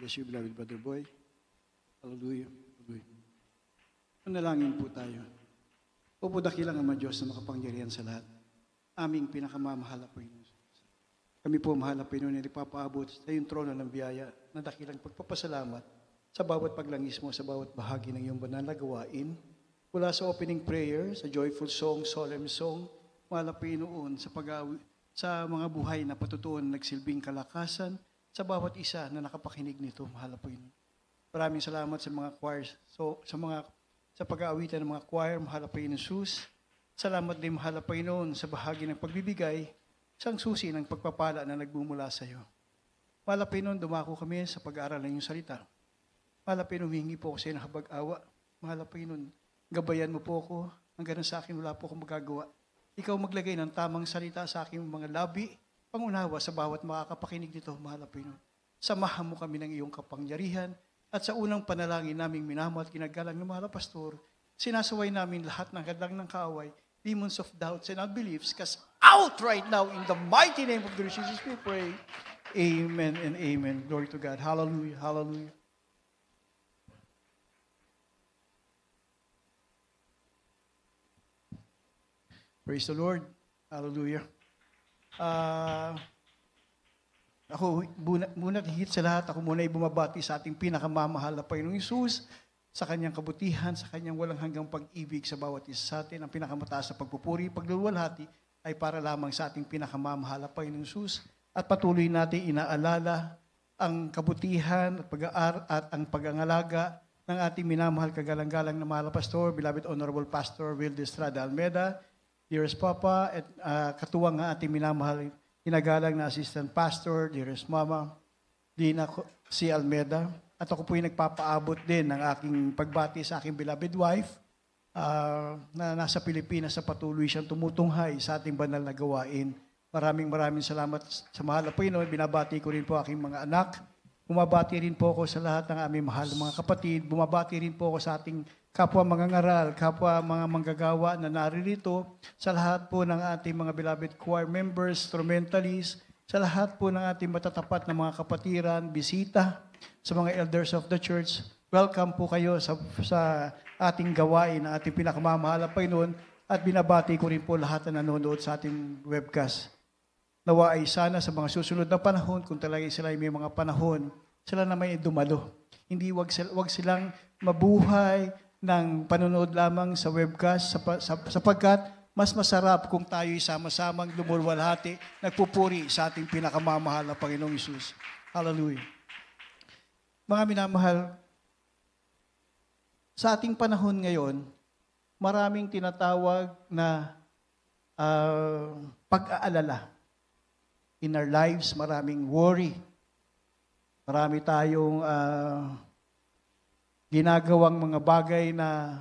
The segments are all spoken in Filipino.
Bless you, beloved Brother Boy. Hallelujah. Hallelujah. Manalangin po tayo. Opo, dakilang Ama Diyos na makapangyarihan sa lahat. Aming pinakamamahal na Panginoon. Kami po, mahal na Panginoon, na ipapaabot sa iyong trono ng biyaya na dakilang pagpapasalamat sa bawat paglangis mo, sa bawat bahagi ng iyong banal na gawain. Mula sa opening prayer, sa joyful song, solemn song, mahal na Panginoon, sa mga buhay na patutuon nagsilbing kalakasan, sa bawat isa na nakapakinig nito, mahal na Panginoon. Maraming salamat sa mga choirs, sa pag-aawitan ng mga choir, mahal na Panginoon Jesus. Salamat din, mahal na Panginoon, sa bahagi ng pagbibigay, isang susi ng pagpapala na nagmumula sa iyo. Mahal na Panginoon, dumako kami sa pag-aaral ng iyong salita. Mahal na Panginoon, humingi po ako sa iyo ng habag-awa. Mahal na Panginoon, gabayan mo po ako, hanggang sa akin wala po akong magagawa. Ikaw maglagay ng tamang salita sa aking mga labi, pangunawa sa bawat makakapakinig nito, mahal na Panginoon. Samahan mo kami ng iyong kapangyarihan, at sa unang panalangin naming minamahal at kinagalang ng mahal na pastor, sinasaway namin lahat ng hadlang ng kaaway, demons of doubts and unbeliefs, cast out right now in the mighty name of the Lord Jesus we pray. Amen and amen. Glory to God. Hallelujah. Hallelujah. Praise the Lord. Hallelujah. Ako muna higit sa lahat, ako muna ay bumabati sa ating pinakamamahal na Panginoong Hesus, sa kanyang kabutihan, sa kanyang walang hanggang pag-ibig sa bawat isa sa atin. Ang pinakamataas na pagpupuri, pagluluwalhati ay para lamang sa ating pinakamamahal na Panginoong Hesus, at patuloy natin inaalala ang kabutihan at ang pag-angalaga ng ating minamahal kagalang-galang na mahal na pastor, beloved Honorable Pastor Will de Estrada Almeda, dearest Papa, at katuwang nga ating minamahal inagalang na Assistant Pastor, dearest Mama, Dina C. Almeda. At ako po yung nagpapaabot din ng aking pagbati sa aking beloved wife na nasa Pilipinas sa patuloy siyang tumutunghay sa ating banal na gawain. Maraming salamat sa mahal na Panginoon. Binabati ko rin po aking mga anak. Bumabati rin po ako sa lahat ng aming mahal na mga kapatid. Bumabati rin po ako sa ating kapwa mangangaral, kapwa mga manggagawa na naririto, sa lahat po ng ating mga beloved choir members, instrumentalists, sa lahat po ng ating matatapat na mga kapatiran, bisita, sa mga elders of the church. Welcome po kayo sa ating gawain, na ating pinakamamahal na Panginoon, at binabati ko rin po lahat na nanonood sa ating webcast. Nawa ay sana sa mga susunod na panahon, kung talaga sila ay may mga panahon, sila na may dumalo. Hindi wag silang mabuhay ng panonood lamang sa webcast sapagkat mas masarap kung tayo'y sama-samang lumulwalhati, nagpupuri sa ating pinakamamahal na Panginoong Hesus. Hallelujah. Mga minamahal, sa ating panahon ngayon, maraming tinatawag na pag-aalala. In our lives, maraming worry. Marami tayong ginagawang mga bagay na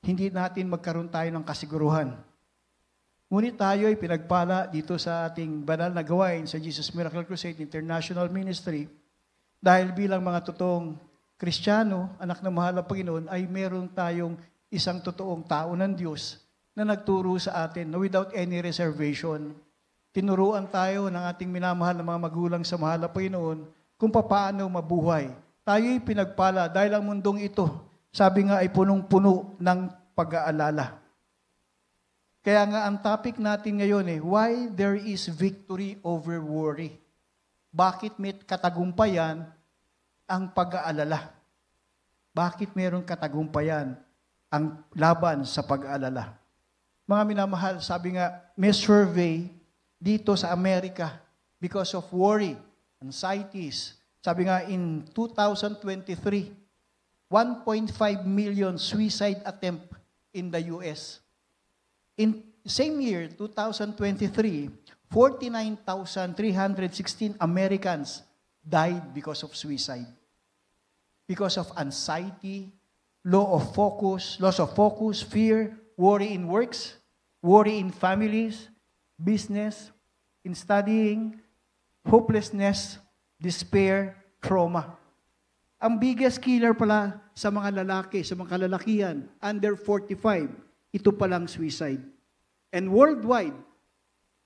hindi natin magkaroon tayo ng kasiguruhan. Ngunit tayo ay pinagpala dito sa ating banal na gawain sa Jesus Miracle Crusade International Ministry dahil bilang mga totoong Kristiyano, anak ng mahal na Panginoon, ay meron tayong isang totoong tao ng Diyos na nagturo sa atin na without any reservation. Tinuruan tayo ng ating minamahal na mga magulang sa mahal na Panginoon kung paano mabuhay. Tayo'y pinagpala dahil ang mundong ito, sabi nga, ay punong-puno ng pag-aalala. Kaya nga ang topic natin ngayon why there is victory over worry. Bakit may katagumpayan ang pag-aalala? Bakit mayroong katagumpayan ang laban sa pag-aalala? Mga minamahal, sabi nga, may survey dito sa Amerika because of worry, anxieties. Sabi nga, in 2023, 1.5 million suicide attempt in the U.S. In same year, 2023, 49,316 Americans died because of suicide. Because of anxiety, loss of focus, fear, worry in works, worry in families, business, in studying, hopelessness, despair, trauma. Ang biggest killer pala sa mga lalaki, sa mga kalalakihan, under 45, ito palang suicide. And worldwide,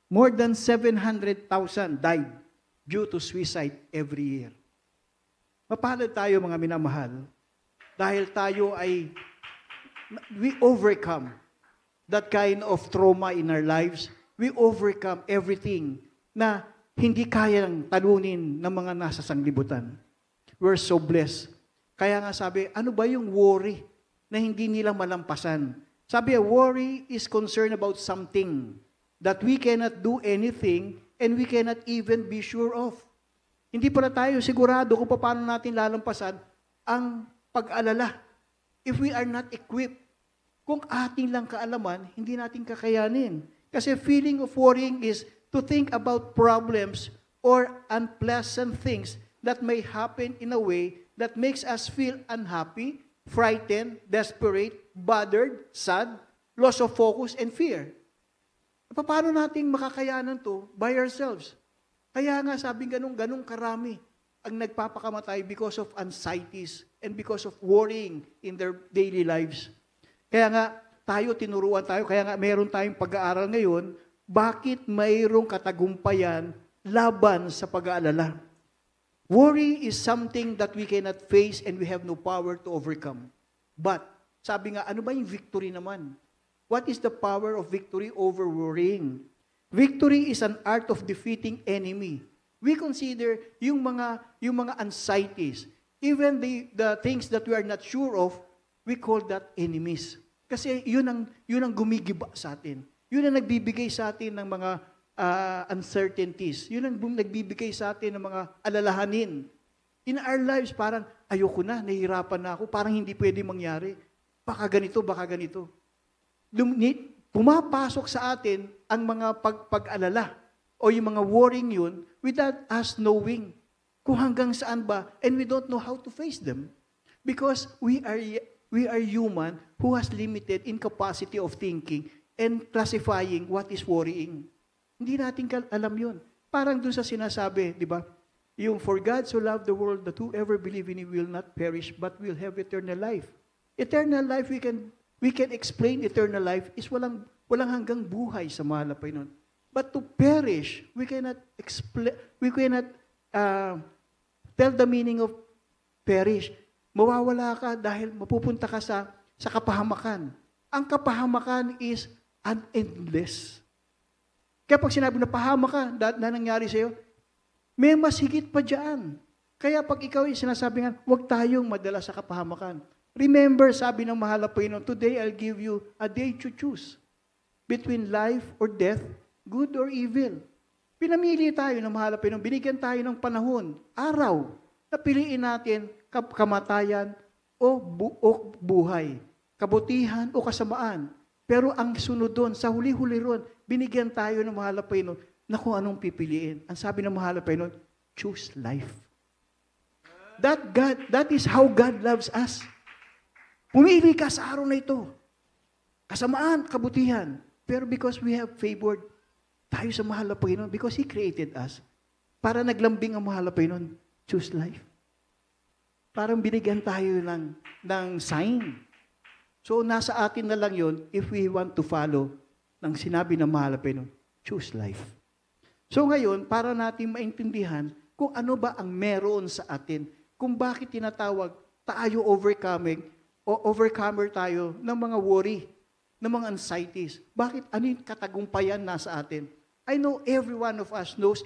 more than 700,000 died due to suicide every year. Mapalad tayo mga minamahal dahil tayo ay we overcome that kind of trauma in our lives. We overcome everything na hindi kayang talunin ng mga nasa sanglibutan. We're so blessed. Kaya nga sabi, ano ba yung worry na hindi nila malampasan? Sabi, worry is concerned about something that we cannot do anything and we cannot even be sure of. Hindi pala tayo sigurado kung paano natin lalampasan ang pag-alala. If we are not equipped, kung ating lang kaalaman, hindi natin kakayanin. Kasi feeling of worrying is to think about problems or unpleasant things that may happen in a way that makes us feel unhappy, frightened, desperate, bothered, sad, loss of focus, and fear. Paano natin makakayanan to by ourselves? Kaya nga sabing ganun karami ang nagpapakamatay because of anxieties and because of worrying in their daily lives. Kaya nga tinuruan tayo, kaya nga meron tayong pag-aaral ngayon, bakit mayroong katagumpayan laban sa pag-aalala. Worry is something that we cannot face and we have no power to overcome. But, sabi nga, ano ba yung victory naman? What is the power of victory over worrying? Victory is an art of defeating enemy. We consider yung mga anxieties, even the things that we are not sure of, we call that enemies. Kasi yun ang gumigiba sa atin. Yun ang nagbibigay sa atin ng mga uncertainties. Yun ang nagbibigay sa atin ng mga alalahanin. In our lives, parang ayoko na, nahihirapan na ako, parang hindi pwede mangyari. Baka ganito, baka ganito. Pumapasok sa atin ang mga pag-alala o yung mga worrying yun without us knowing kung hanggang saan ba, and we don't know how to face them. Because we are human who has limited incapacity of thinking and classifying what is worrying. Hindi natin alam yun. Parang dun sa sinasabi, di ba? Yung, for God so loved the world that whoever believe in Him will not perish but will have eternal life. Eternal life, we can explain eternal life is walang hanggang buhay sa mahal na Panginoon. But to perish, we cannot tell the meaning of perish. Mawawala ka dahil mapupunta ka sa kapahamakan. Ang kapahamakan is endless. Kaya pag sinabi na pahamak ka, na nangyari sa'yo, may mas higit pa dyan. Kaya pag ikaw ay sinasabi nga, huwag tayong madala sa kapahamakan. Remember, sabi ng mahal na Panginoon, today I'll give you a day to choose between life or death, good or evil. Pinamili tayo ng mahal na Panginoon, binigyan tayo ng panahon, araw, na piliin natin kamatayan o buhay, kabutihan o kasamaan. Pero ang sunod doon, sa huli-huli ron, binigyan tayo ng mahal na Panginoon na kung anong pipiliin. Ang sabi ng mahal na Panginoon, choose life. That is how God loves us. Pumili ka sa araw na ito. Kasamaan, kabutihan. Pero because we have favored tayo sa mahal na Panginoon, because He created us, para naglambing ang mahal na Panginoon, choose life. Parang binigyan tayo ng sign. So, nasa atin na lang yun if we want to follow ng sinabi ng mahal na Panginoon, choose life. So, ngayon, para natin maintindihan kung ano ba ang meron sa atin, kung bakit tinatawag tayo overcomer tayo ng mga worry, ng mga anxieties. Bakit? Ano yung katagumpayan nasa atin? I know every one of us knows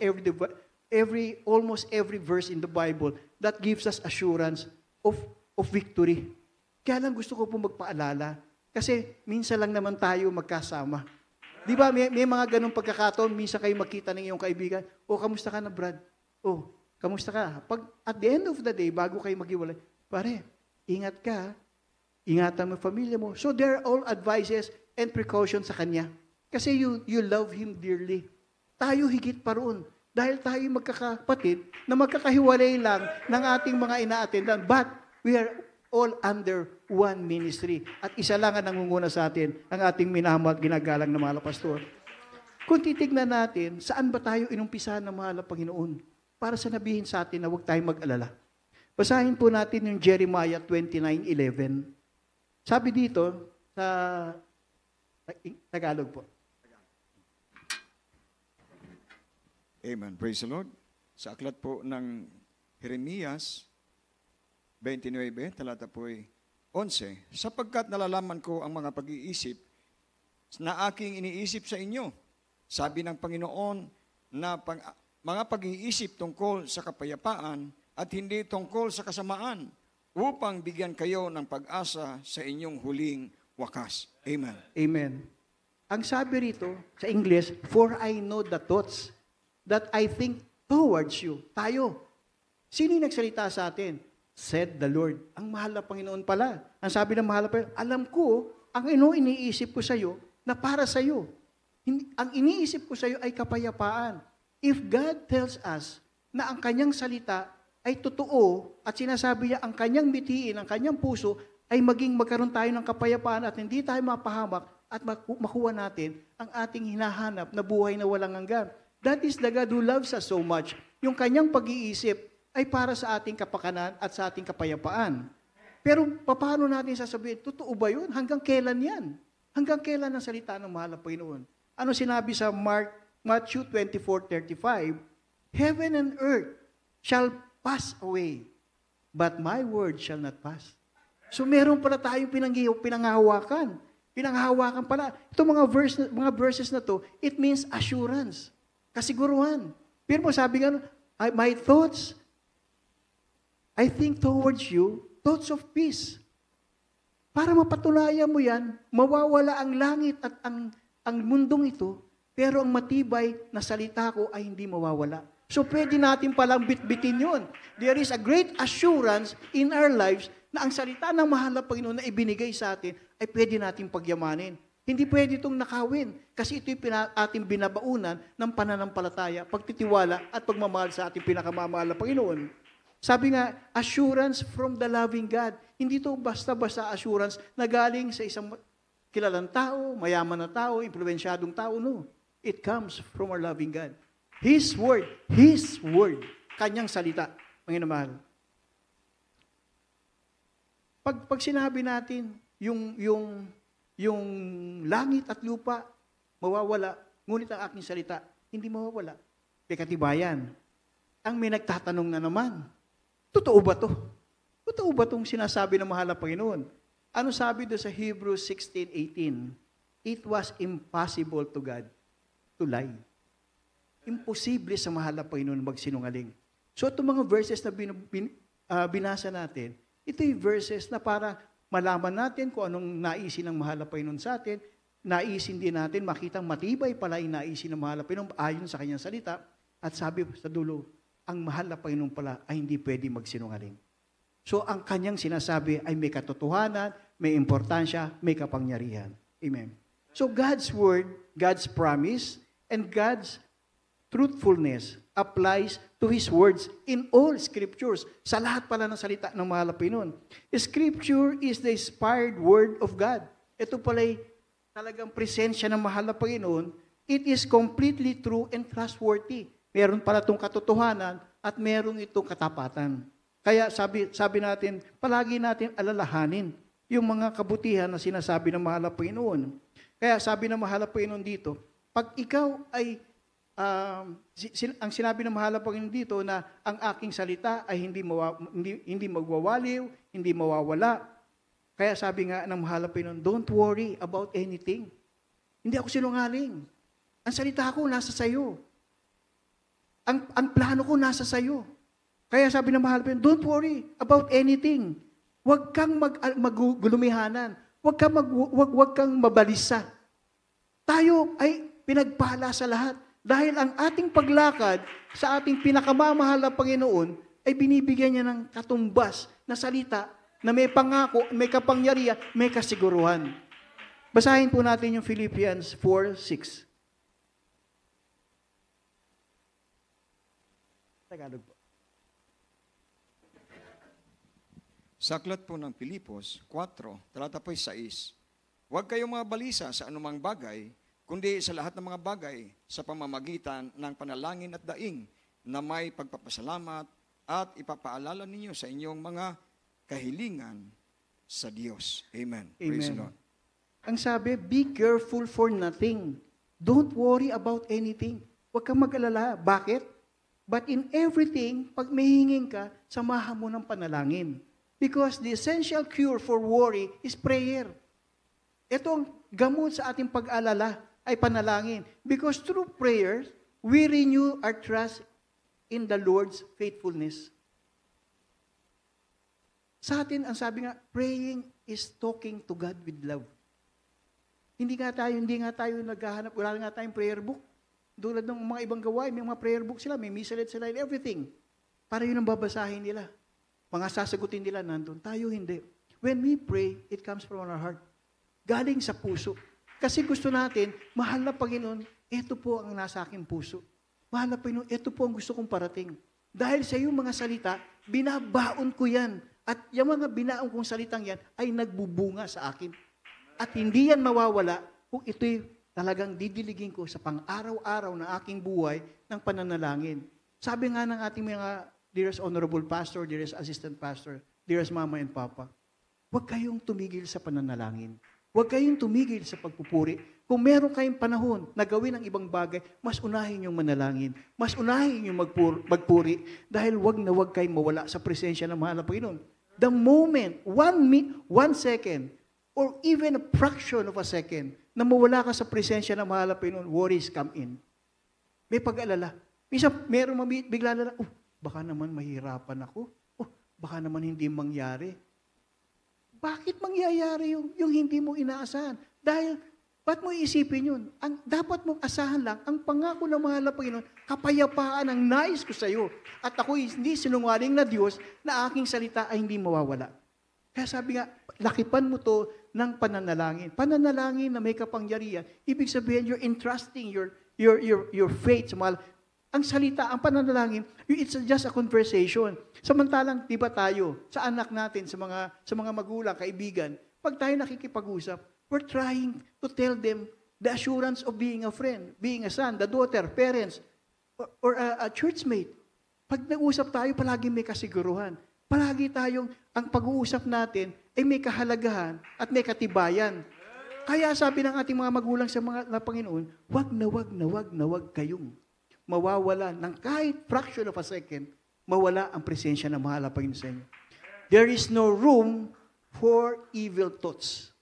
almost every verse in the Bible that gives us assurance of victory. Kaya lang gusto ko po magpaalala. Kasi minsan lang naman tayo magkasama. Di ba, may mga ganong pagkakataon, minsan kayo makita ng iyong kaibigan, kamusta ka na, Brad? Kamusta ka? Pag at the end of the day, bago kayo maghiwalay, pare, ingat ka, ingatan mo pamilya mo. So there are all advices and precautions sa kanya. Kasi you love him dearly. Tayo higit pa roon. Dahil tayo magkakapatid na magkakahiwalay lang ng ating mga ina-attendan. But we are all under one ministry. At isa lang ang nangunguna sa atin, ang ating minamahal at ginagalang na mahal na pastor. Kung titignan natin, saan ba tayo inumpisahan ng mahal na Panginoon? Para sanabihin sa atin na huwag tayong mag-alala. Basahin po natin yung Jeremiah 29:11. Sabi dito, sa Tagalog po. Amen. Praise the Lord. Sa aklat po ng Jeremias, 29, talata po'y 11, sapagkat nalalaman ko ang mga pag-iisip na aking iniisip sa inyo. Sabi ng Panginoon na mga pag-iisip tungkol sa kapayapaan at hindi tungkol sa kasamaan, upang bigyan kayo ng pag-asa sa inyong huling wakas. Amen. Amen. Ang sabi rito sa English, for I know the thoughts that I think towards you. Tayo. Sino yung nagsalita sa atin? Said the Lord. Ang mahal na Panginoon pala. Ang sabi ng mahal na Panginoon, alam ko, ang iniisip ko sa iyo na para sa iyo. Ang iniisip ko sa iyo ay kapayapaan. If God tells us na ang kanyang salita ay totoo at sinasabi niya ang kanyang bitiin, ang kanyang puso, ay magkaroon tayo ng kapayapaan at hindi tayo mapahamak at makuha natin ang ating hinahanap na buhay na walang hanggan. That is the God who loves us so much. Yung kanyang pag-iisip ay para sa ating kapakanan at sa ating kapayapaan. Pero paano natin sasabihin, totoo ba yun? Hanggang kailan yan? Hanggang kailan ang salita ng mahal na Panginoon? Ano sinabi sa Matthew 24:35? Heaven and earth shall pass away, but my word shall not pass. So meron pala tayong pinanghahawakan. Pinanghahawakan pala. Itong mga verses na to, it means assurance. Kasiguruhan. Pero sabi nga, my thoughts, I think towards you, thoughts of peace. Para mapatunayan mo yan, mawawala ang langit at ang mundong ito, pero ang matibay na salita ko ay hindi mawawala. So pwede natin palang bitbitin yun. There is a great assurance in our lives na ang salita ng mahal na Panginoon na ibinigay sa atin ay pwede natin pagyamanin. Hindi pwede itong nakawin kasi ito'y ating binabaunan ng pananampalataya, pagtitiwala at pagmamahal sa ating pinakamamahal na Panginoon. Sabi nga, assurance from the loving God. Hindi ito basta-basta assurance na galing sa isang kilalang tao, mayaman na tao, impluwensyadong tao. No. It comes from our loving God. His word, kanyang salita, Panginoon mahal. Pag sinabi natin, yung langit at lupa, mawawala, ngunit ang aking salita, hindi mawawala. Kaya katibayan, ang may nagtatanong na naman, totoo ba to? Totoo ba itong sinasabi ng mahal na Panginoon? Ano sabi doon sa Hebrews 16:18? It was impossible to God to lie. Imposible sa mahal na Panginoon magsinungaling. So itong mga verses na binasa natin, ito yung verses na para malaman natin kung anong naisin ng mahal na Panginoon sa atin, naisin din natin, makitang matibay pala yung naisin ng mahal na Panginoon ayon sa kanyang salita, at sabi sa dulo, ang mahal na Panginoon pala ay hindi pwede magsinungaling. So ang kanyang sinasabi ay may katotohanan, may importansya, may kapangyarihan. Amen. So God's word, God's promise, and God's truthfulness applies to His words in all scriptures. Sa lahat pala ng salita ng mahal na Panginoon. Scripture is the inspired word of God. Ito pala'y talagang presensya ng mahal na Panginoon. It is completely true and trustworthy. Meron pala itong katotohanan at meron itong katapatan. Kaya sabi natin, palagi natin alalahanin yung mga kabutihan na sinasabi ng mahal na Panginoon. Kaya sabi ng mahal na Panginoon dito, pag ikaw ay ang sinabi ng mahal na Panginoon dito na ang aking salita ay hindi magwawaliw, hindi mawawala. Kaya sabi nga ng mahal na Panginoon, don't worry about anything. Hindi ako sinungaling. Ang salita ko nasa sayo. Ang plano ko nasa sayo. Kaya sabi ng mahal na Panginoon, don't worry about anything. Huwag kang magulumihanan. Huwag kang mabalisa. Tayo ay pinagpala sa lahat. Dahil ang ating paglakad sa ating pinakamamahal na Panginoon ay binibigyan niya ng katumbas na salita na may pangako, may kapangyarihan, may kasiguruhan. Basahin po natin yung Philippians 4:6. Tagalog po. Sa aklat po ng Pilipos 4, talata po 6, huwag kayong mga balisa sa anumang bagay, kundi sa lahat ng mga bagay sa pamamagitan ng panalangin at daing na may pagpapasalamat at ipapaalala ninyo sa inyong mga kahilingan sa Diyos. Amen. Amen. Praise the Lord. Ang sabi, be careful for nothing. Don't worry about anything. Huwag kang mag-alala. Bakit? But in everything, pag may hingin ka, samahan mo ng panalangin. Because the essential cure for worry is prayer. Ito ang gamot sa ating pag-alala ay panalangin. Because through prayer, we renew our trust in the Lord's faithfulness. Sa atin, ang sabi nga, praying is talking to God with love. Hindi nga tayo naghahanap, wala nga tayong prayer book. Tulad ng mga ibang gawain, may mga prayer book sila, may misalet sila, and everything. Para yun ang babasahin nila. Mga sasagutin nila nandun. Tayo hindi. When we pray, it comes from our heart. Galing sa puso. Kasi gusto natin, mahal na Panginoon, ito po ang nasa aking puso. Mahal na Panginoon, ito po ang gusto kong parating. Dahil sa iyong mga salita, binabaon ko yan. At yung mga binaon kong salitang yan ay nagbubunga sa akin. At hindi yan mawawala kung ito'y talagang didiligin ko sa pang-araw-araw na aking buhay ng pananalangin. Sabi nga ng ating mga dearest honorable pastor, dearest assistant pastor, dearest mama and papa, huwag kayong tumigil sa pananalangin. Huwag kayong tumigil sa pagpupuri. Kung meron kayong panahon na gawin ang ibang bagay, mas unahin yung manalangin. Mas unahin yung magpuri. Dahil huwag na huwag kayong mawala sa presensya ng mahal na Panginoon. The moment, 1 second, or even a fraction of a second, na mawala ka sa presensya ng mahal na Panginoon, worries come in. May pag-alala. Minsan, meron bigla na, baka naman mahirapan ako. Baka naman hindi mangyari. Bakit mangyayari yung hindi mo inaasahan? Dahil, ba't mo iisipin yun? Dapat mong asahan lang, ang pangako ng mahal na Panginoon, kapayapaan ang nais ko sa iyo. At ako hindi sinungaling na Diyos na aking salita ay hindi mawawala. Kaya sabi nga, lakipan mo to ng pananalangin. Pananalangin na may kapangyarihan. Ibig sabihin, you're entrusting your faith sa mahal. Ang salita, ang pananalangin, it's just a conversation. Samantalang, di ba tayo, sa anak natin, sa mga magulang, kaibigan, pag tayo nakikipag-usap, we're trying to tell them the assurance of being a friend, being a son, the daughter, parents, or a churchmate. Pag nag-usap tayo, palagi may kasiguruhan. Palagi tayong, ang pag-uusap natin ay may kahalagahan at may katibayan. Kaya sabi ng ating mga magulang sa mga na Panginoon, wag kayong mawawala ng kahit fraction of a second, mawala ang presensya ng mahal na Panginoon sa inyo. There is no room for evil thoughts.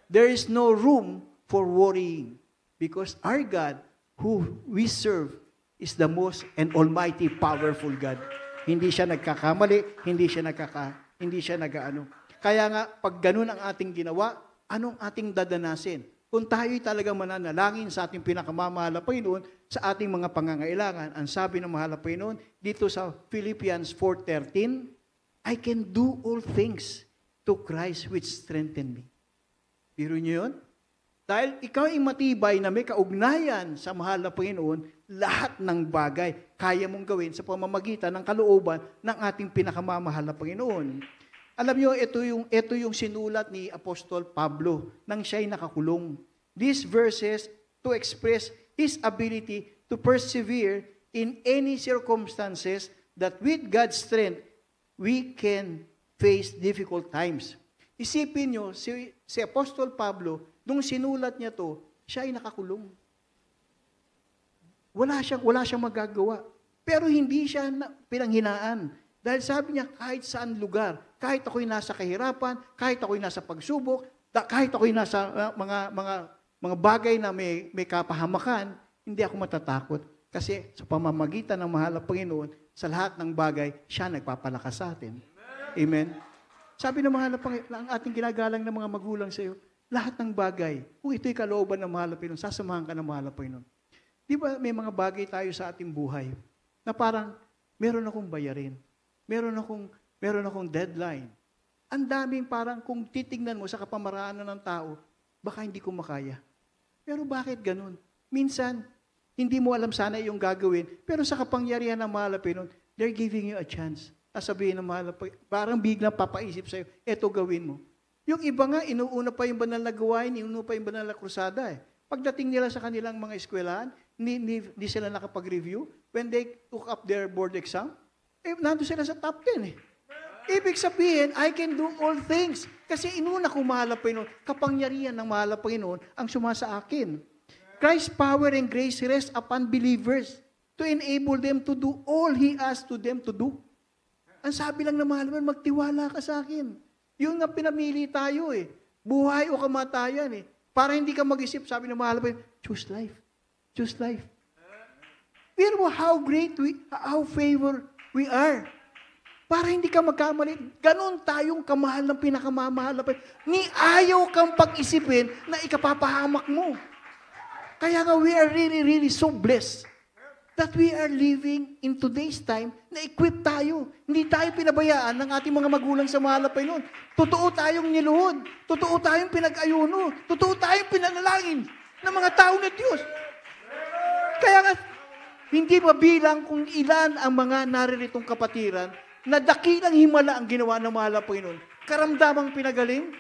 There is no room for worrying. Because our God, who we serve, is the most and almighty powerful God. Hindi siya nagkakamali, hindi siya nag-ano. Kaya nga, pag ganun ang ating ginawa, anong ating dadanasin? Kung tayo'y talagang mananalangin sa ating pinakamamahal na Panginoon, sa ating mga pangangailangan, ang sabi ng mahal na Panginoon, dito sa Philippians 4:13, I can do all things to Christ which strengthen me. Biro niyo yun? Dahil ikaw ay matibay na may kaugnayan sa mahal na Panginoon, lahat ng bagay kaya mong gawin sa pamamagitan ng kalooban ng ating pinakamamahal na Panginoon. Alam niyo, ito yung sinulat ni Apostol Pablo nang siya'y nakakulong. These verses to express his ability to persevere in any circumstances that with God's strength, we can face difficult times. Isipin niyo, si Apostol Pablo, nung sinulat niya to, siya ay nakakulong. Wala siyang magagawa. Pero hindi siya pinanghinaan. Dahil sabi niya, kahit saan lugar, kahit ako'y nasa kahirapan, kahit ako'y nasa pagsubok, kahit ako'y nasa mga bagay na may kapahamakan, hindi ako matatakot. Kasi sa pamamagitan ng mahal na Panginoon, sa lahat ng bagay, siya nagpapalakas sa atin. Amen? Sabi ng mahal na Panginoon, ang ating ginagalang ng mga magulang sa iyo, lahat ng bagay, kung ito'y kalooban ng mahal na Panginoon, sasamahan ka ng mahal na Panginoon. Di ba may mga bagay tayo sa ating buhay na parang meron akong bayarin. Meron akong deadline. Ang daming parang kung titingnan mo sa kapamaraanan ng tao, baka hindi ko makaya. Pero bakit ganun? Minsan, hindi mo alam sana yung gagawin, pero sa kapangyarihan ng mahal na Panginoon, they're giving you a chance. Sabihin ng mahal na Panginoon, parang biglang papaisip sa'yo, eto gawin mo. Yung iba nga, inuuna pa yung banal na gawain, inuuna pa yung banal na krusada. Pagdating nila sa kanilang mga eskwelahan, hindi sila nakapag-review. When they took up their board exam, nandun sila sa top 10 . Ibig sabihin, I can do all things. Kasi inuna kong mahal na Panginoon, kapangyarihan ng mahal na Panginoon ang sumasa akin. Christ's power and grace rest upon believers to enable them to do all He asked to them to do. Ang sabi lang ng mahal mo, magtiwala ka sa akin. Yun nga pinamili tayo eh. Buhay o kamatayan eh. Para hindi ka mag-isip, sabi ng mahal mo, choose life. Choose life. Pero how great how favor we are. Para hindi ka magkamali. Ganon tayong kamahal ng pinakamamahal na ni ayaw kang pag-isipin na ikapapahamak mo. Kaya nga we are really, really so blessed that we are living in today's time na equip tayo. Hindi tayo pinabayaan ng ating mga magulang sa mahal na Panginoon. Totoo tayong niluhod. Totoo tayong pinag-ayuno. Totoo tayong pinanalangin ng mga tao na Diyos. Kaya nga, hindi mabilang kung ilan ang mga nariritong kapatiran na dakilang himala ang ginawa ng mahal na Panginoon. Karamdamang pinagaling,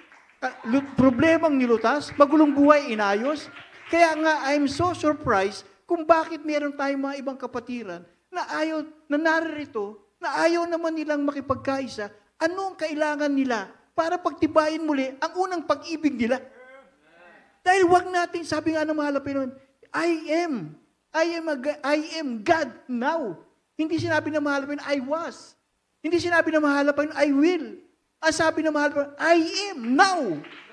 problemang nilutas, magulong buhay inayos. Kaya nga, I'm so surprised kung bakit meron tayong mga ibang kapatiran na ayaw, na naririto, na ayaw naman nilang makipagkaisa. Ano ang kailangan nila para pagtibayin muli ang unang pag-ibig nila? Dahil wag natin, sabi nga ng mahal na Panginoon, I am God now. Hindi sinabi ng mahal na Panginoon, I was. Hindi sinabi ng mahal na Panginoon, I will. Ang sabi ng mahal na Panginoon, I am now.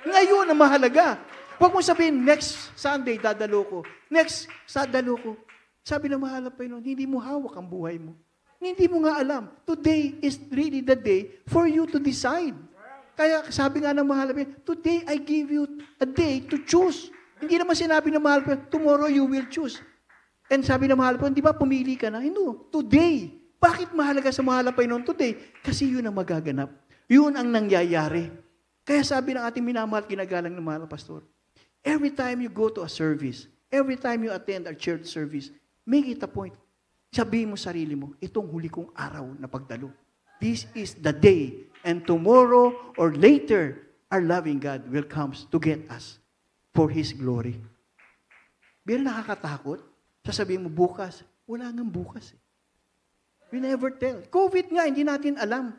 Ngayon ang mahalaga. Huwag mo sabihin, next Sunday, dadalo ko. Next, sadalo ko. Sabi ng mahal na Panginoon, hindi mo hawak ang buhay mo. Hindi mo nga alam. Today is really the day for you to decide. Kaya sabi nga ng mahal na Panginoon, today I give you a day to choose. Hindi naman sinabi ng mahal na Panginoon, tomorrow you will choose. And sabi ng mahal na Panginoon, di ba pumili ka na? No, today. Bakit mahalaga sa mahal na Panginoon today? Kasi yun ang magaganap. Yun ang nangyayari. Kaya sabi ng ating minamahal, ginagalang ng mahal na pastor, every time you go to a service, every time you attend a church service, make it a point. Sabihin mo sarili mo, itong huli kong araw na pagdalo. This is the day. And tomorrow or later, our loving God will come to get us for His glory. Pero nakakatakot, sasabihin mo bukas, wala nang bukas. We never tell. COVID nga, hindi natin alam.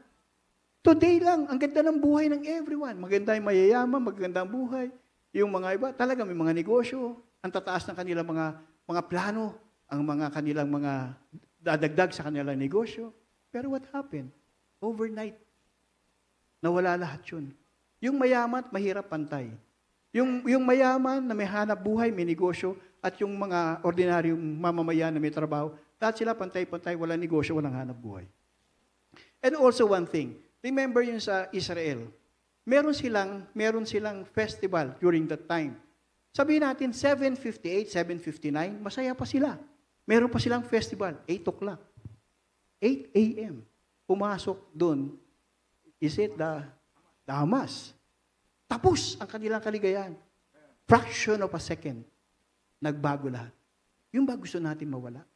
Today lang, ang ganda ng buhay ng everyone. Maganda yung mayayaman, maganda ang buhay. Yung mga iba, talaga may mga negosyo, ang tataas ng kanilang mga plano, ang mga kanilang mga dadagdag sa kanilang negosyo. Pero what happened? Overnight, nawala lahat yun. Yung mayaman, mahirap pantay. Yung mayaman na may hanap buhay, may negosyo, at yung mga ordinaryong mamamayan na may trabaho, lahat sila pantay-pantay, walang negosyo, walang hanap buhay. And also one thing, remember yun sa Israel, meron silang festival during that time. Sabihin natin, 7:58, 7:59, masaya pa sila. Meron pa silang festival, 8 o'clock. 8 a.m. Pumasok doon, is it the Hamas? Tapos ang kanilang kaligayahan. Fraction of a second, nagbago lahat. Yung ba gusto natin mawala?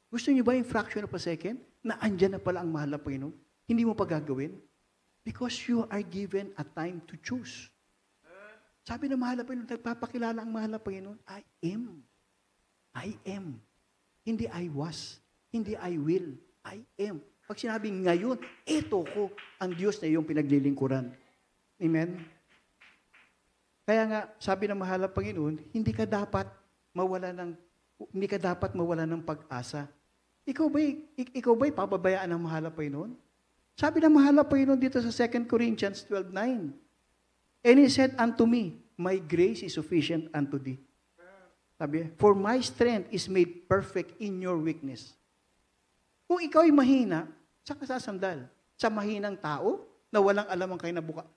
Gusto niyo ba yung fraction of a second na andyan na pala ang mahal na Panginoon? Hindi mo pa gagawin? Because you are given a time to choose. Sabi ng mahal na Panginoon, nagpapakilala ang mahal na Panginoon, I am. I am. Hindi I was. Hindi I will. I am. Pag sinabing ngayon, eto ko ang Diyos na iyong pinaglilingkuran. Amen? Kaya nga, sabi ng mahal na Panginoon, hindi ka dapat mawala ng pag-asa. Ikaw ba'y pababayaan ng mahal na Panginoon? Sabi ng mahal na Panginoon dito sa 2 Corinthians 12:9. And He said unto me, my grace is sufficient unto thee. Sabi, for my strength is made perfect in your weakness. Kung ikaw ay mahina, saan ka sasandal? Sa mahinang tao na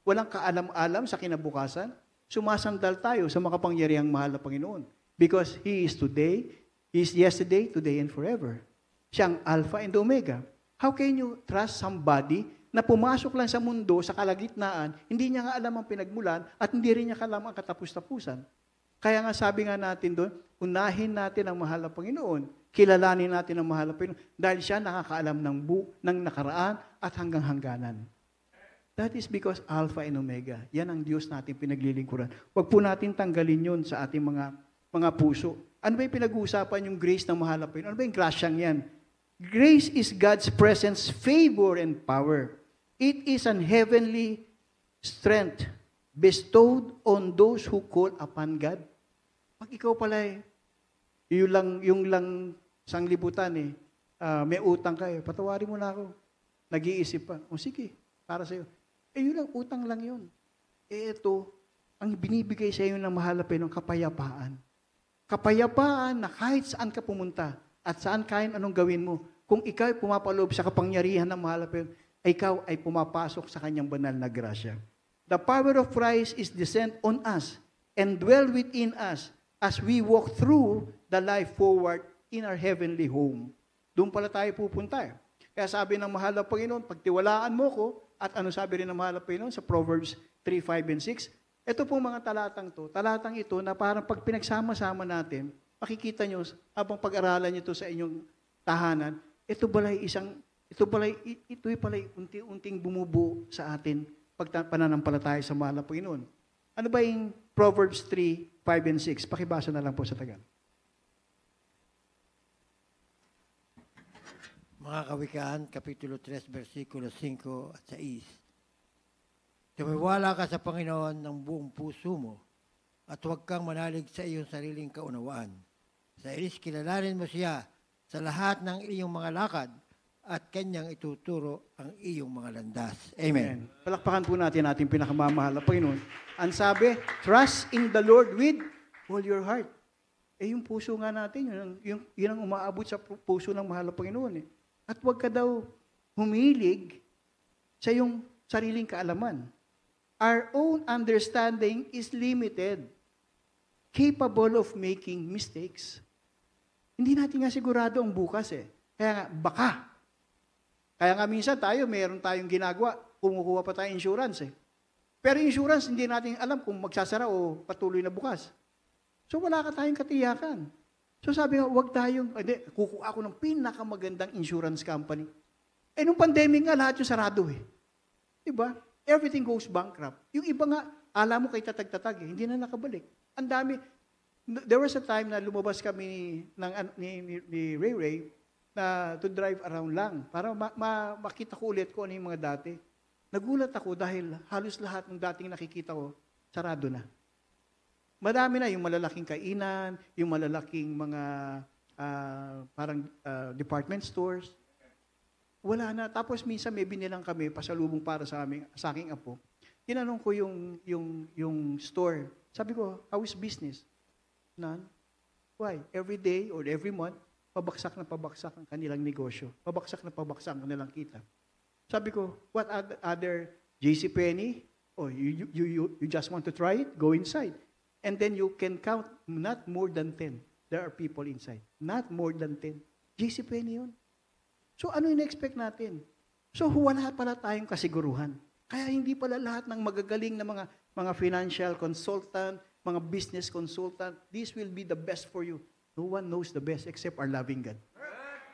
walang kaalam-alam sa kinabukasan, sumasandal tayo sa makapangyarihang mahal na Panginoon. Because He is today, He is yesterday, today, and forever. Siya ang Alpha and Omega. How can you trust somebody na pumasok lang sa mundo, sa kalagitnaan, hindi niya nga alam ang pinagmulan at hindi rin niya alam ang katapus-tapusan? Kaya nga sabi nga natin doon, unahin natin ang mahal na Panginoon, kilalanin natin ang mahal na Panginoon dahil siya nakakaalam ng nakaraan at hanggang hangganan. That is because Alpha and Omega. Yan ang Diyos natin pinaglilingkuran. Huwag po natin tanggalin yun sa ating mga puso. Ano ba yung pinag-uusapan yung grace ng mahal na Panginoon? Ano ba yung grasyang yan? Grace is God's presence, favor, and power. It is an heavenly strength bestowed on those who call upon God. Pag ikaw pala yung lang sanglibutan may utang ka patawarin mo na ako. nag-iisip pa, o sige, para sa'yo. Yun lang, utang lang yun. Ito, ang binibigay sa iyo ng mahal na Panginoon, kapayapaan. Kapayapaan na kahit saan ka pumunta at saan kahit anong gawin mo, kung ikaw ay pumapaloob sa kapangyarihan ng mahal na Panginoon, ikaw ay pumapasok sa kanyang banal na grasya. The power of Christ is descend on us and dwell within us as we walk through the life forward in our heavenly home. Doon pala tayo pupunta. Kaya sabi ng mahal na Panginoon, pagtiwalaan mo ko, at ano sabi rin ng mahal na Panginoon sa Proverbs 3, 5, and 6, ito pong mga talatang ito na parang pag pinagsama-sama natin, makikita nyo, habang pag-aralan nyo ito sa inyong tahanan, ito pala'y unti-unting bumubuo sa atin pananampalataya sa mahal na Panginoon. Ano ba yung Proverbs 3, 5, and 6? Pakibasa na lang po sa Tagalog. Mga Kawikaan, Kapitulo 3, versikulo 5 at 6. Tumiwala ka sa Panginoon ng buong puso mo at huwag kang manalig sa iyong sariling kaunawaan. Sa ilis kilalanin mo siya sa lahat ng iyong mga lakad at kanyang ituturo ang iyong mga landas. Amen. Palakpakan po natin ating pinakamamahal na Panginoon. Ang sabi, trust in the Lord with all your heart. Yung puso nga natin, yun ang umaabot sa puso ng mahal na Panginoon. At huwag ka daw humilig sa iyong sariling kaalaman. Our own understanding is limited, capable of making mistakes. Hindi natin nga sigurado ang bukas Kaya nga, baka. Kaya nga minsan meron tayong ginagawa, kumukuha pa tayong insurance Pero insurance, hindi natin alam kung magsasara o patuloy na bukas. So wala ka tayong katiyakan. So sabi nga, huwag tayong, kukuha ako ng pinakamagandang insurance company. Nung pandemic nga, lahat yung sarado Diba? Everything goes bankrupt. Yung iba nga, alam mo kay tatag-tatag hindi na nakabalik. Ang dami. There was a time na lumabas kami ni Ray Ray na to drive around lang para makita ko ulit kung ano yung mga dati. Nagulat ako dahil halos lahat ng dating nakikita ko, sarado na. Madami na yung malalaking kainan, yung malalaking mga department stores. Wala na. Tapos minsan may binilang kami, pasalubong para sa aking apo. Tinanong ko yung store. Sabi ko, how is business? None. Why? Every day or every month, pabaksak na pabaksak ang kanilang negosyo. Pabaksak na pabaksak ang kanilang kita. Sabi ko, what other JCPenney? Oh, you just want to try it? Go inside. And then you can count not more than 10. There are people inside. Not more than 10. JCPenney yun. So ano yung expect natin? So wala pala tayong kasiguruhan. Kaya hindi pala lahat ng magagaling na mga financial consultant, mga business consultant, this will be the best for you. No one knows the best except our loving God.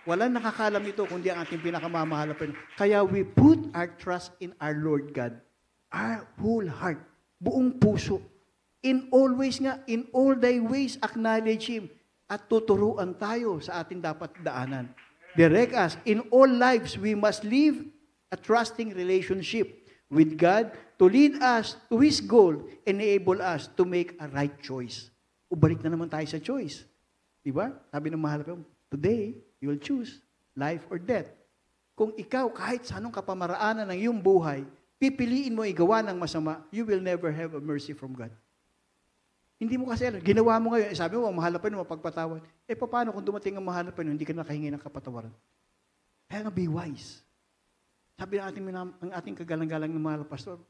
Walang nakakalam nito kundi ang ating pinakamamahal na Panginoon. Kaya we put our trust in our Lord God. Our whole heart. Buong puso. In all thy ways, acknowledge Him. At tuturuan tayo sa ating dapat daanan. Direct us. In all lives, we must live a trusting relationship with God to lead us to His goal, enable us to make a right choice. Balik na naman tayo sa choice. Diba? Sabi ng mahal pa, today, you will choose life or death. Kung ikaw, kahit sa anong kapamaraanan ng iyong buhay, pipiliin mo igawa ng masama, you will never have a mercy from God. Hindi mo kasi, ginawa mo ngayon, sabi mo, mahal na pa naman, pagpatawad. Paano kung dumating ang mahal na pa hindi ka nakahingi ng kapatawaran? Kaya nga, be wise. Sabi ng ating kagalang-galang ng mahal na pastor,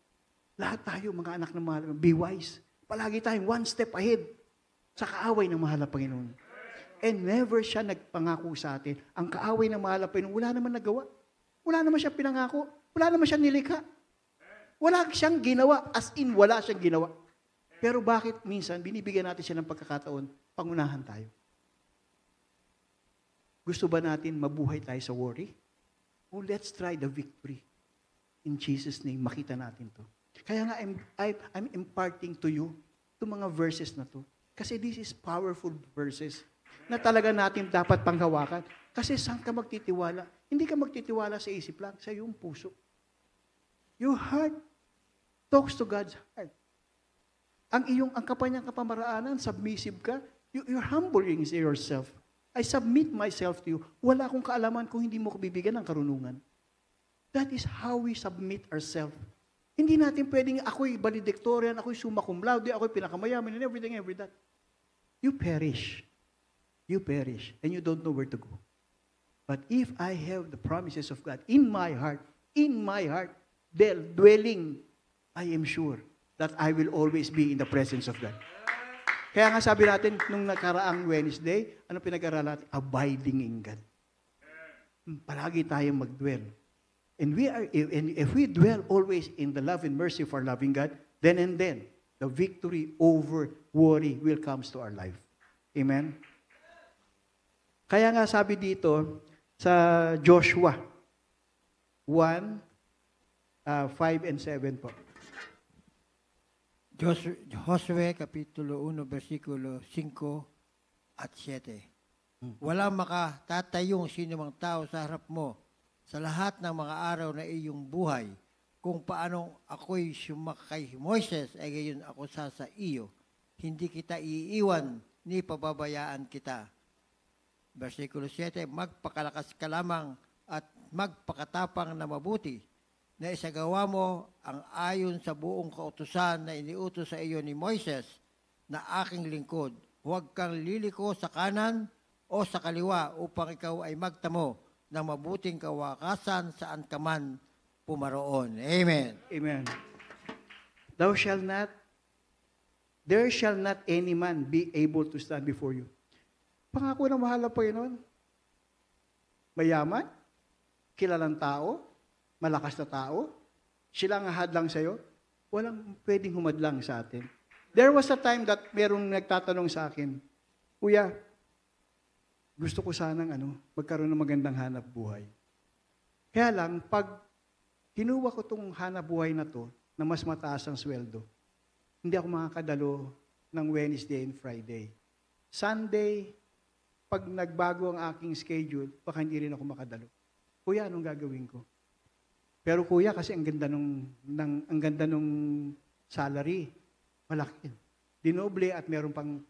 lahat tayo, mga anak ng mahal, be wise. Palagi tayong one step ahead sa kaaway ng mahal na Panginoon. And never siya nagpangako sa atin. Ang kaaway ng mahal na Panginoon, wala naman nagawa. Wala naman siya pinangako. Wala naman siya nilikha. Wala siyang ginawa, as in wala siyang ginawa. Pero bakit minsan binibigyan natin siya ng pagkakataon, pangunahan tayo? Gusto ba natin mabuhay tayo sa worry? Oh, let's try the victory. In Jesus' name, makita natin to. Kaya nga, I'm imparting to you itong mga verses na to. Kasi this is powerful verses na talaga natin dapat panghawakan. Kasi saan ka magtitiwala? Hindi ka magtitiwala sa isip lang, sa iyong puso. Your heart talks to God's heart. Ang kapanyang kapamaraanan, submissive ka, you're humbling yourself. I submit myself to you. Wala akong kaalaman kung hindi mo ko bibigyan ng karunungan. That is how we submit ourselves. Hindi natin pwedeng ako'y valedictorian, ako'y summa cum laude, ako'y pinakamayaman, and everything, every that. You perish. You perish, and you don't know where to go. But if I have the promises of God in my heart, dwelling, I am sure that I will always be in the presence of God. Kaya nga sabi natin, nung nakaraang Wednesday, ano pinag-aralan natin? Abiding in God. Palagi tayong mag-dwell. And if we dwell always in the love and mercy of our loving God, then and then, the victory over worry will come to our life. Amen? Kaya nga sabi dito, sa Joshua 1, 5 and 7 po. Josue Kapitulo 1, versikulo 5 at 7. Walang makatatayong sinumang tao sa harap mo sa lahat ng mga araw na iyong buhay. Kung paanong ako'y sumakay Moises, ay gayon ako sa iyo. Hindi kita iiwan, ni pababayaan kita. Versikulo 7, magpakalakas ka lamang at magpakatapang na mabuti, na isagawa mo ang ayon sa buong kautusan na iniutos sa iyo ni Moises, na aking lingkod. Huwag kang liliko sa kanan o sa kaliwa upang ikaw ay magtamo ng mabuting kawakasan saan ka man pumaroon. Amen. Amen. There shall not any man be able to stand before you. Pangako ng mahal na Panginoon. Mayaman, kilalang tao, malakas na tao, silang hadlang sa'yo, walang pwedeng humadlang sa atin. There was a time that merong nagtatanong sa akin, Kuya, gusto ko sanang magkaroon ng magandang hanap buhay. Kaya lang, pag kinuha ko itong hanap buhay na to, na mas mataas ang sweldo, hindi ako makakadalo ng Wednesday and Friday. Sunday, pag nagbago ang aking schedule, baka hindi rin ako makadalo. Kuya, anong gagawin ko? Pero kuya, kasi ang ganda nung salary, malaki. Dinoble at meron pang